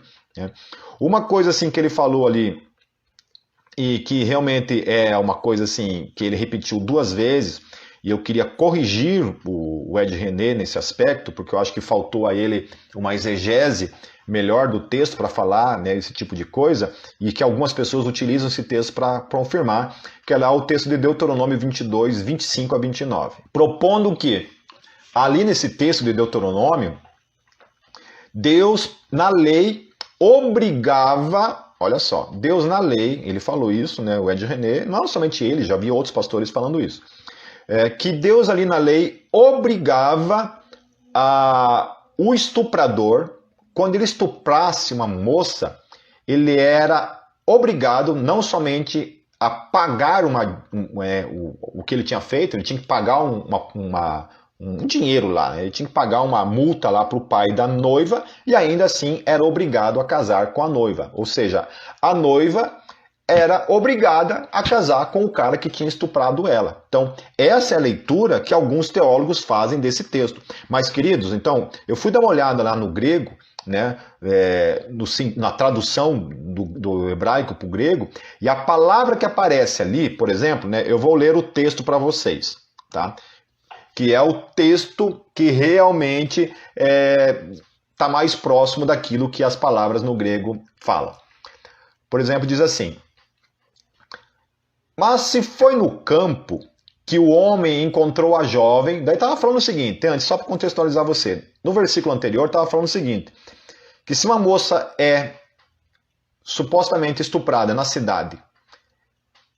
Uma coisa assim que ele falou ali e que realmente é uma coisa assim que ele repetiu 2 vezes e eu queria corrigir o Ed René nesse aspecto porque eu acho que faltou a ele uma exegese melhor do texto para falar, né, esse tipo de coisa e que algumas pessoas utilizam esse texto para confirmar que é lá o texto de Deuteronômio 22, 25 a 29 propondo que ali nesse texto de Deuteronômio Deus na lei obrigava, olha só, Deus na lei, ele falou isso, né, o Ed René, não somente ele, já vi outros pastores falando isso, que Deus ali na lei obrigava o estuprador, quando ele estuprasse uma moça, ele era obrigado não somente a pagar o que ele tinha feito, ele tinha que pagar um dinheiro lá, né? Ele tinha que pagar uma multa lá para o pai da noiva e ainda assim era obrigado a casar com a noiva. Ou seja, a noiva era obrigada a casar com o cara que tinha estuprado ela. Então, essa é a leitura que alguns teólogos fazem desse texto. Mas, queridos, então, eu fui dar uma olhada lá no grego, né, na tradução do hebraico para o grego, e a palavra que aparece ali, por exemplo, né, eu vou ler o texto para vocês, tá? Que é o texto que realmente está mais próximo daquilo que as palavras no grego falam. Por exemplo, diz assim, mas se foi no campo que o homem encontrou a jovem, daí estava falando o seguinte, antes, só para contextualizar você, no versículo anterior estava falando o seguinte, que se uma moça é supostamente estuprada na cidade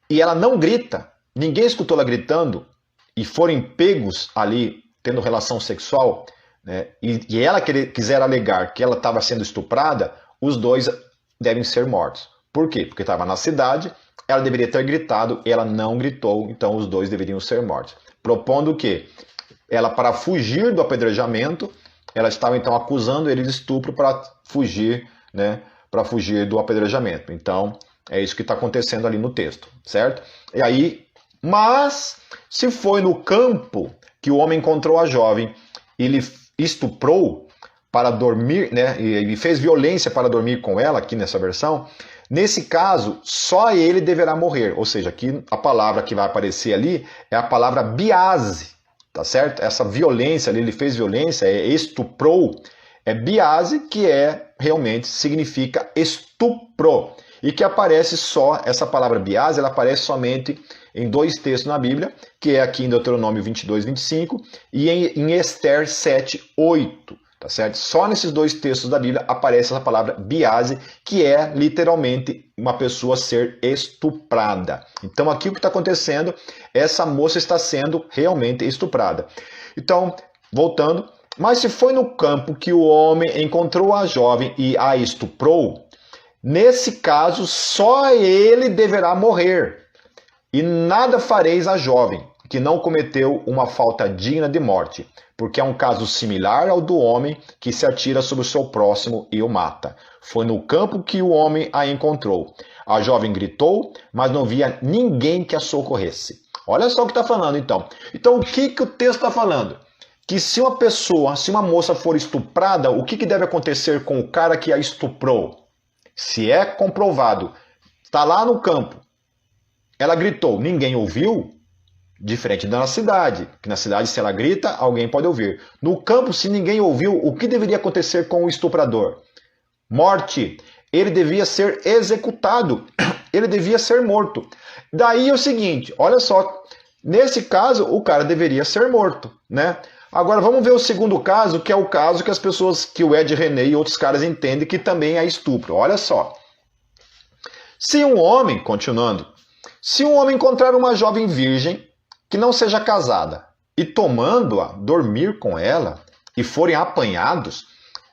e ela não grita, ninguém escutou ela gritando, e forem pegos ali tendo relação sexual, né, e ela quiser alegar que ela estava sendo estuprada, os dois devem ser mortos. Por quê? Porque estava na cidade, ela deveria ter gritado, ela não gritou, então os dois deveriam ser mortos. Propondo que ela, para fugir do apedrejamento, ela estava então acusando ele de estupro para fugir, né, para fugir do apedrejamento. Então, é isso que está acontecendo ali no texto, certo? E aí, mas se foi no campo que o homem encontrou a jovem, ele estuprou para dormir, né, e fez violência para dormir com ela, aqui nessa versão, nesse caso, só ele deverá morrer. Ou seja, aqui a palavra que vai aparecer ali é a palavra biase. tá certo? Essa violência ali, ele fez violência, estuprou, é biase, que realmente significa estupro. E que aparece só, essa palavra biase, ela aparece somente em 2 textos na Bíblia, que é aqui em Deuteronômio 22, 25 e em Ester 7, 8. Tá certo? Só nesses 2 textos da Bíblia aparece essa palavra biase, que é literalmente uma pessoa ser estuprada. Então aqui o que está acontecendo, essa moça está sendo realmente estuprada. Então, voltando, mas se foi no campo que o homem encontrou a jovem e a estuprou, nesse caso só ele deverá morrer, e nada fareis à jovem, que não cometeu uma falta digna de morte, porque é um caso similar ao do homem que se atira sobre o seu próximo e o mata. Foi no campo que o homem a encontrou. A jovem gritou, mas não via ninguém que a socorresse. Olha só o que está falando, então. Então, o que o texto está falando? Que se uma pessoa, se uma moça for estuprada, o que deve acontecer com o cara que a estuprou? Se é comprovado, está lá no campo, ela gritou, ninguém ouviu, diferente da na cidade, que na cidade se ela grita, alguém pode ouvir. No campo, se ninguém ouviu, o que deveria acontecer com o estuprador? Morte. Ele devia ser executado, ele devia ser morto. Daí é o seguinte, olha só, nesse caso o cara deveria ser morto, né? Agora vamos ver o segundo caso, que é o caso que as pessoas, que o Ed René e outros caras entendem que também é estupro. Olha só. Se um homem, continuando, se um homem encontrar uma jovem virgem que não seja casada e tomando-a, dormir com ela e forem apanhados,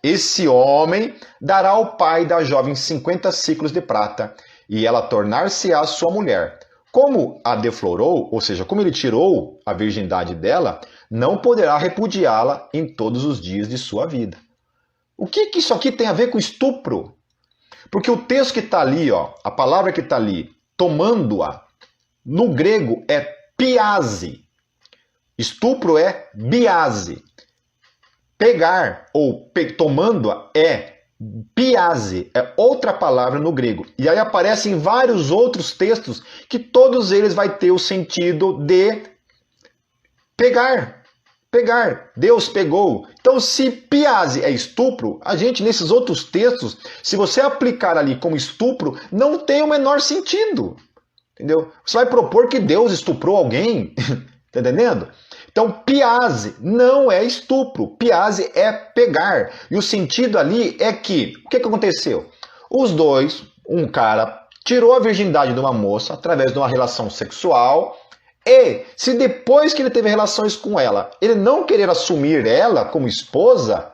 esse homem dará ao pai da jovem 50 ciclos de prata e ela tornar-se-á sua mulher. Como a deflorou, ou seja, como ele tirou a virgindade dela, não poderá repudiá-la em todos os dias de sua vida. O que isso aqui tem a ver com estupro? Porque o texto que está ali, ó, a palavra que está ali, tomando-a, no grego é piase. Estupro é biase. Pegar ou tomando-a é piase, é outra palavra no grego. E aí aparecem vários outros textos que todos eles vai ter o sentido de pegar. Pegar. Deus pegou. Então, se piase é estupro, a gente, nesses outros textos, se você aplicar ali como estupro, não tem o menor sentido. Entendeu? Você vai propor que Deus estuprou alguém? Tá entendendo? Então, piase não é estupro. Piase é pegar. E o sentido ali é que, o que aconteceu? Os dois, um cara tirou a virgindade de uma moça através de uma relação sexual. E se depois que ele teve relações com ela, ele não querer assumir ela como esposa,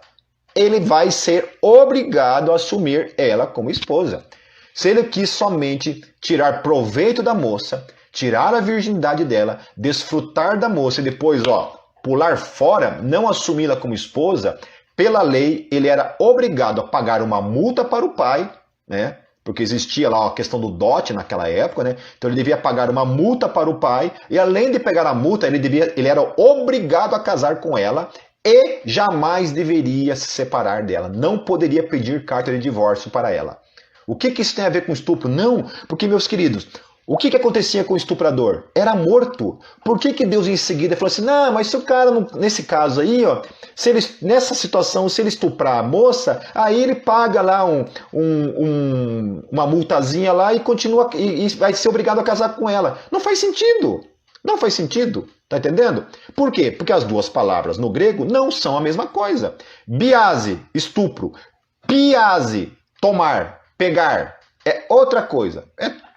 ele vai ser obrigado a assumir ela como esposa. Se ele quis somente tirar proveito da moça, tirar a virgindade dela, desfrutar da moça e depois, pular fora, não assumi-la como esposa, pela lei ele era obrigado a pagar uma multa para o pai, né? Porque existia lá a questão do dote naquela época, né? Então ele devia pagar uma multa para o pai e além de pegar a multa, ele era obrigado a casar com ela e jamais deveria se separar dela. Não poderia pedir carta de divórcio para ela. O que isso tem a ver com estupro? Não, porque, meus queridos, o que acontecia com o estuprador? Era morto. Por que Deus em seguida falou assim, não, mas se o cara, nesse caso aí, se ele, nessa situação, se ele estuprar a moça, aí ele paga lá uma multazinha lá e continua e vai ser obrigado a casar com ela. Não faz sentido. Não faz sentido. Tá entendendo? Por quê? Porque as duas palavras no grego não são a mesma coisa. Biase, estupro. Piase, tomar, pegar. É outra coisa.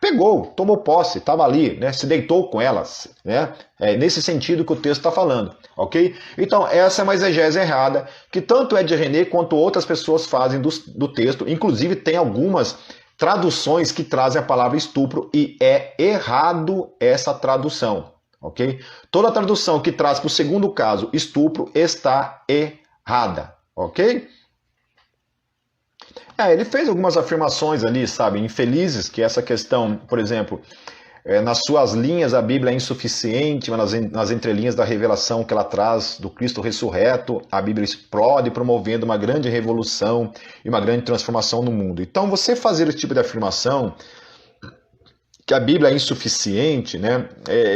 Pegou, tomou posse, estava ali, né? Se deitou com elas, né? É nesse sentido que o texto está falando, ok? Então, essa é uma exegese errada, que tanto Ed René quanto outras pessoas fazem do texto. Inclusive, tem algumas traduções que trazem a palavra estupro e é errado essa tradução, ok? Toda tradução que traz para o segundo caso, estupro, está errada, ok? Ele fez algumas afirmações ali, sabe, infelizes, que essa questão, por exemplo, nas suas linhas a Bíblia é insuficiente, mas nas entrelinhas da revelação que ela traz do Cristo ressurreto, a Bíblia explode promovendo uma grande revolução e uma grande transformação no mundo. Então você fazer esse tipo de afirmação, que a Bíblia é insuficiente, né,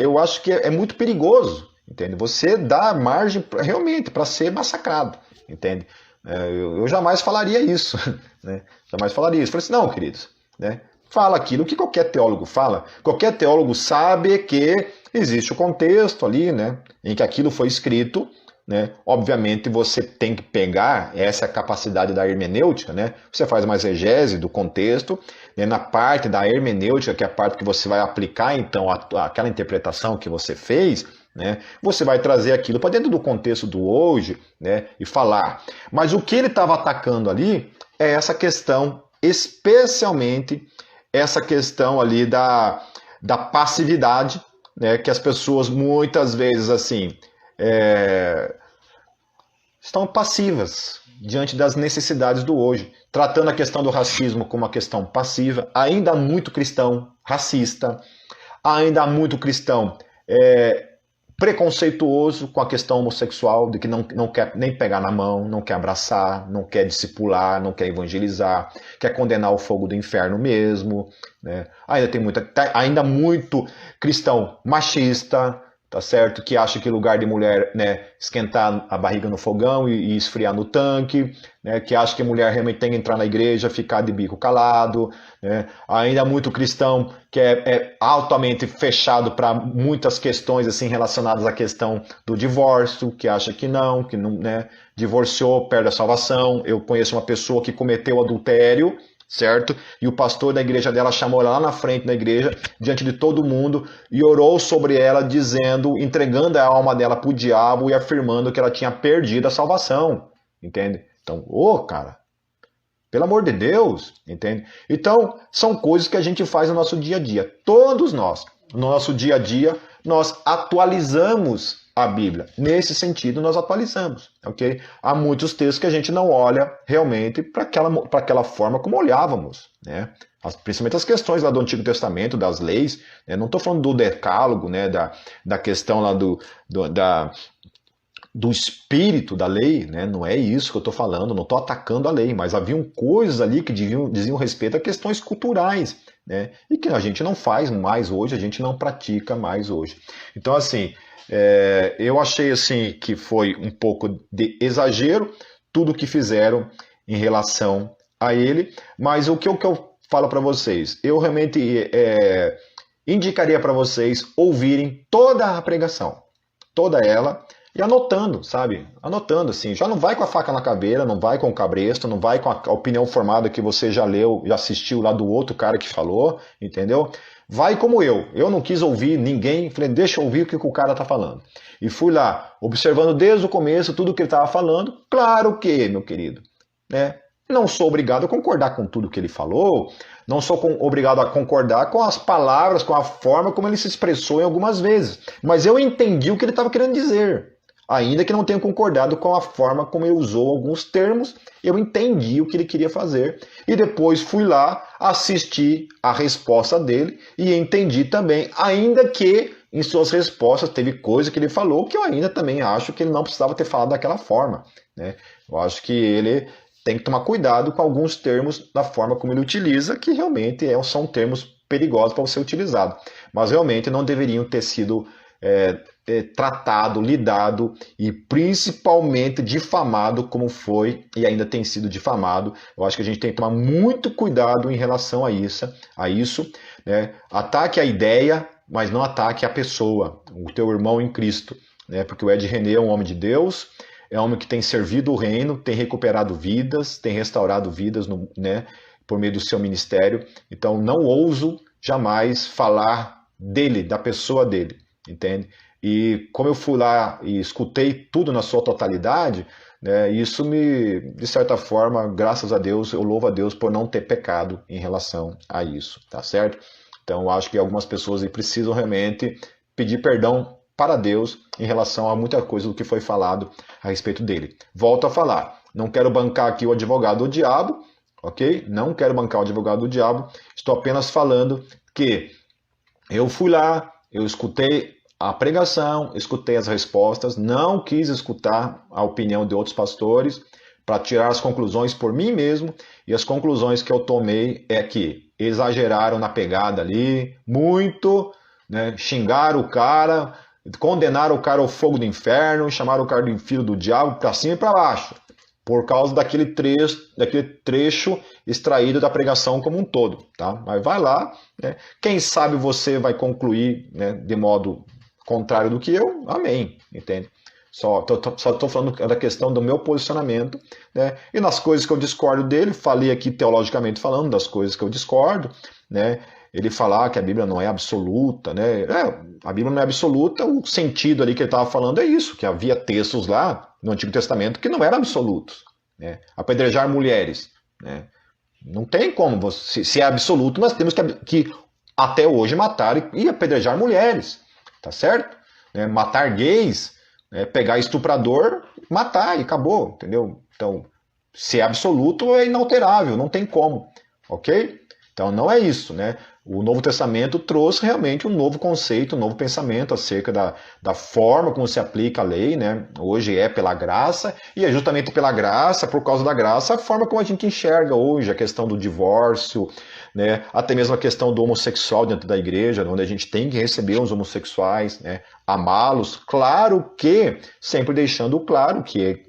eu acho que é muito perigoso. entende? Você dá margem realmente para ser massacrado, entende? Eu jamais falaria isso, né? Jamais falaria isso. Falei assim, não, queridos, né? Fala aquilo que qualquer teólogo fala. Qualquer teólogo sabe que existe o contexto ali, né? Em que aquilo foi escrito, né? Obviamente você tem que pegar essa capacidade da hermenêutica, né? Você faz uma exegese do contexto, né? Na parte da hermenêutica, que é a parte que você vai aplicar então aquela interpretação que você fez, né? Você vai trazer aquilo para dentro do contexto do hoje, né? E falar. Mas o que ele estava atacando ali é essa questão, especialmente essa questão ali da passividade, né? Que as pessoas muitas vezes assim estão passivas diante das necessidades do hoje, tratando a questão do racismo como uma questão passiva. Ainda há muito cristão racista, ainda há muito cristão preconceituoso com a questão homossexual, de que não quer nem pegar na mão, não quer abraçar, não quer discipular, não quer evangelizar, quer condenar o fogo do inferno mesmo, né? Ainda muito cristão machista, tá certo? Que acha que lugar de mulher, né, esquentar a barriga no fogão e esfriar no tanque, né? Que acha que mulher realmente tem que entrar na igreja, ficar de bico calado, né? Ainda muito cristão que é altamente fechado para muitas questões assim relacionadas à questão do divórcio, que acha que não, né, divorciou, perde a salvação. Eu conheço uma pessoa que cometeu adultério, certo? E o pastor da igreja dela chamou ela lá na frente da igreja, diante de todo mundo, e orou sobre ela, dizendo, entregando a alma dela para o diabo e afirmando que ela tinha perdido a salvação, entende? Então, cara, pelo amor de Deus, entende? Então, são coisas que a gente faz no nosso dia a dia. Todos nós, no nosso dia a dia, nós atualizamos a Bíblia. Nesse sentido, nós atualizamos, ok? Há muitos textos que a gente não olha realmente para aquela forma como olhávamos, né? Principalmente as questões lá do Antigo Testamento, das leis, né? Não estou falando do decálogo, né? Da questão lá do espírito da lei, né? Não é isso que eu estou falando, não estou atacando a lei, mas haviam coisas ali que diziam respeito a questões culturais, né? E que a gente não faz mais hoje, a gente não pratica mais hoje. Então, assim, eu achei assim que foi um pouco de exagero tudo que fizeram em relação a ele, mas o que eu falo para vocês, eu realmente indicaria para vocês ouvirem toda a pregação, toda ela, e anotando, sabe? Anotando, assim. Já não vai com a faca na caveira, não vai com o cabresto, não vai com a opinião formada que você já leu, já assistiu lá do outro cara que falou, entendeu? Vai como eu. Eu não quis ouvir ninguém, falei, deixa eu ouvir o que o cara tá falando. E fui lá, observando desde o começo tudo que ele estava falando. Claro que, meu querido, né? Não sou obrigado a concordar com tudo que ele falou, não sou obrigado a concordar com as palavras, com a forma como ele se expressou em algumas vezes. Mas eu entendi o que ele estava querendo dizer. Ainda que não tenha concordado com a forma como ele usou alguns termos, eu entendi o que ele queria fazer. E depois fui lá, assisti a resposta dele e entendi também, ainda que em suas respostas teve coisa que ele falou que eu ainda também acho que ele não precisava ter falado daquela forma, né? Eu acho que ele tem que tomar cuidado com alguns termos da forma como ele utiliza, que realmente são termos perigosos para ser utilizado. Mas realmente não deveriam ter sido tratado, lidado e principalmente difamado como foi e ainda tem sido difamado. Eu acho que a gente tem que tomar muito cuidado em relação a isso, né? Ataque a ideia, mas não ataque a pessoa, o teu irmão em Cristo, né? Porque o Ed René é um homem de Deus, é um homem que tem servido o reino, tem recuperado vidas, tem restaurado vidas, né, por meio do seu ministério. Então não ouso jamais falar dele, da pessoa dele, entende? E como eu fui lá e escutei tudo na sua totalidade, né, isso de certa forma, graças a Deus, eu louvo a Deus por não ter pecado em relação a isso, tá certo? Então eu acho que algumas pessoas precisam realmente pedir perdão para Deus em relação a muita coisa do que foi falado a respeito dele. Volto a falar, não quero bancar aqui o advogado do diabo, ok? Não quero bancar o advogado do diabo, estou apenas falando que eu fui lá, eu escutei a pregação, escutei as respostas, não quis escutar a opinião de outros pastores para tirar as conclusões por mim mesmo, e as conclusões que eu tomei é que exageraram na pegada ali, muito, né, xingaram o cara, condenaram o cara ao fogo do inferno, chamaram o cara de filho do diabo para cima e para baixo, por causa daquele trecho extraído da pregação como um todo, tá? Mas vai lá, né? Quem sabe você vai concluir, né, de modo contrário do que eu, amém, entende? Só estou falando da questão do meu posicionamento, né? E nas coisas que eu discordo dele, falei aqui teologicamente falando das coisas que eu discordo, né? Ele falar que a Bíblia não é absoluta, né? A Bíblia não é absoluta, o sentido ali que ele estava falando é isso, que havia textos lá no Antigo Testamento que não eram absolutos, né? Apedrejar mulheres, né? Não tem como, se é absoluto, nós temos que até hoje matar e apedrejar mulheres, tá certo? Né? Matar gays, né? Pegar estuprador, matar e acabou, entendeu? Então, se é absoluto, é inalterável, não tem como, ok? Então não é isso, né? O Novo Testamento trouxe realmente um novo conceito, um novo pensamento acerca da forma como se aplica a lei, né? Hoje é pela graça, e é justamente pela graça, por causa da graça, a forma como a gente enxerga hoje a questão do divórcio, né? Até mesmo a questão do homossexual dentro da igreja, onde a gente tem que receber os homossexuais, né? Amá-los, claro que, sempre deixando claro que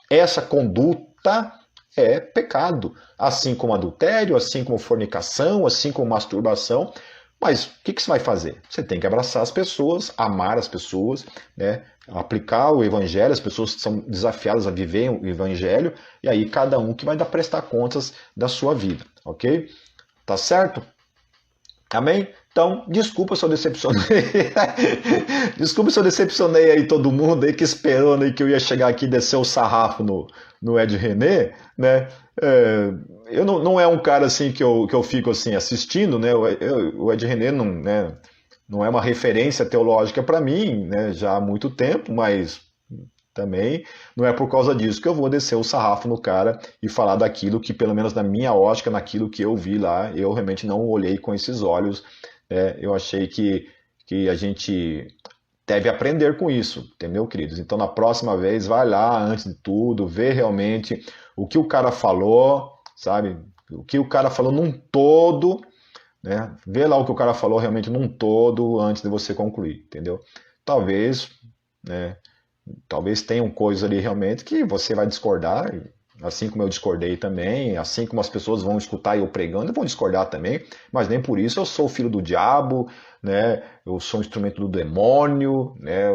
essa conduta é pecado, assim como adultério, assim como fornicação, assim como masturbação. Mas o que você vai fazer? Você tem que abraçar as pessoas, amar as pessoas, né? Aplicar o evangelho, as pessoas são desafiadas a viver o evangelho, e aí cada um que vai prestar contas da sua vida, ok? Tá certo? Amém? Então, desculpa se eu decepcionei. Desculpa se eu decepcionei aí todo mundo aí que esperando aí que eu ia chegar aqui e descer o sarrafo no Ed René, né? Eu não é um cara assim que eu fico assim assistindo, né? O Ed René não, né, não é uma referência teológica para mim, né? Já há muito tempo, mas também não é por causa disso que eu vou descer o sarrafo no cara e falar daquilo que, pelo menos na minha ótica, naquilo que eu vi lá, eu realmente não olhei com esses olhos. Eu achei que a gente deve aprender com isso, entendeu, queridos? Então, na próxima vez, vai lá, antes de tudo, vê realmente o que o cara falou, sabe? O que o cara falou num todo, né? Vê lá o que o cara falou realmente num todo antes de você concluir, entendeu? Talvez, né? Talvez tenham coisas ali realmente que você vai discordar, assim como eu discordei também, assim como as pessoas vão escutar eu pregando, vão discordar também, mas nem por isso eu sou filho do diabo, né? Eu sou um instrumento do demônio, né?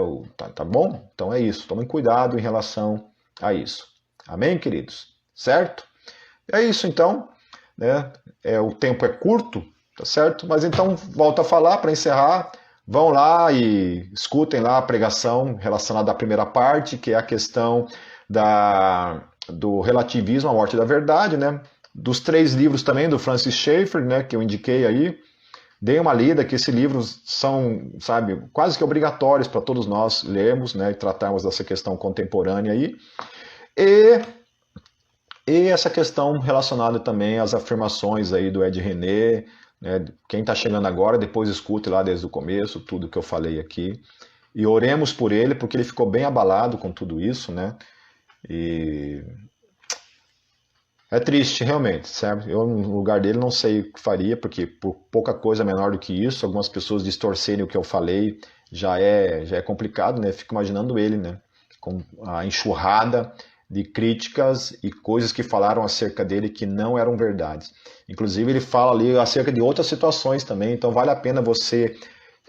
Tá bom? Então é isso, tomem cuidado em relação a isso. Amém, queridos? Certo? É isso então, né? O tempo é curto, tá certo? Mas então, volto a falar para encerrar. Vão lá e escutem lá a pregação relacionada à primeira parte, que é a questão do relativismo à morte da verdade, né? Dos 3 livros também do Francis Schaeffer, né, que eu indiquei aí. Deem uma lida, que esses livros são, sabe, quase que obrigatórios para todos nós lermos, né, e tratarmos dessa questão contemporânea aí. E essa questão relacionada também às afirmações aí do Ed René, né? Quem está chegando agora, depois escute lá desde o começo tudo que eu falei aqui. E oremos por ele, porque ele ficou bem abalado com tudo isso, né? E é triste, realmente, certo? Eu, no lugar dele, não sei o que faria, porque por pouca coisa menor do que isso, algumas pessoas distorcerem o que eu falei já é complicado, né? Fico imaginando ele, né? Com a enxurrada de críticas e coisas que falaram acerca dele que não eram verdades. Inclusive, ele fala ali acerca de outras situações também, então vale a pena você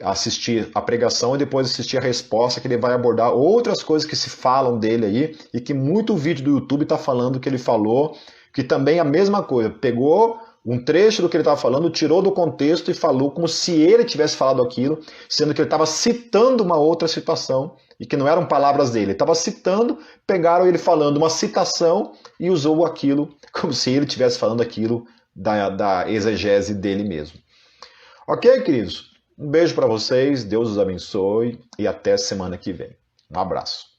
assistir a pregação e depois assistir a resposta, que ele vai abordar outras coisas que se falam dele aí e que muito vídeo do YouTube está falando que ele falou, que também é a mesma coisa, pegou um trecho do que ele estava falando, tirou do contexto e falou como se ele tivesse falado aquilo, sendo que ele estava citando uma outra situação e que não eram palavras dele. Ele estava citando, pegaram ele falando uma citação e usou aquilo como se ele estivesse falando aquilo da exegese dele mesmo. Ok, queridos? Um beijo para vocês, Deus os abençoe e até semana que vem. Um abraço.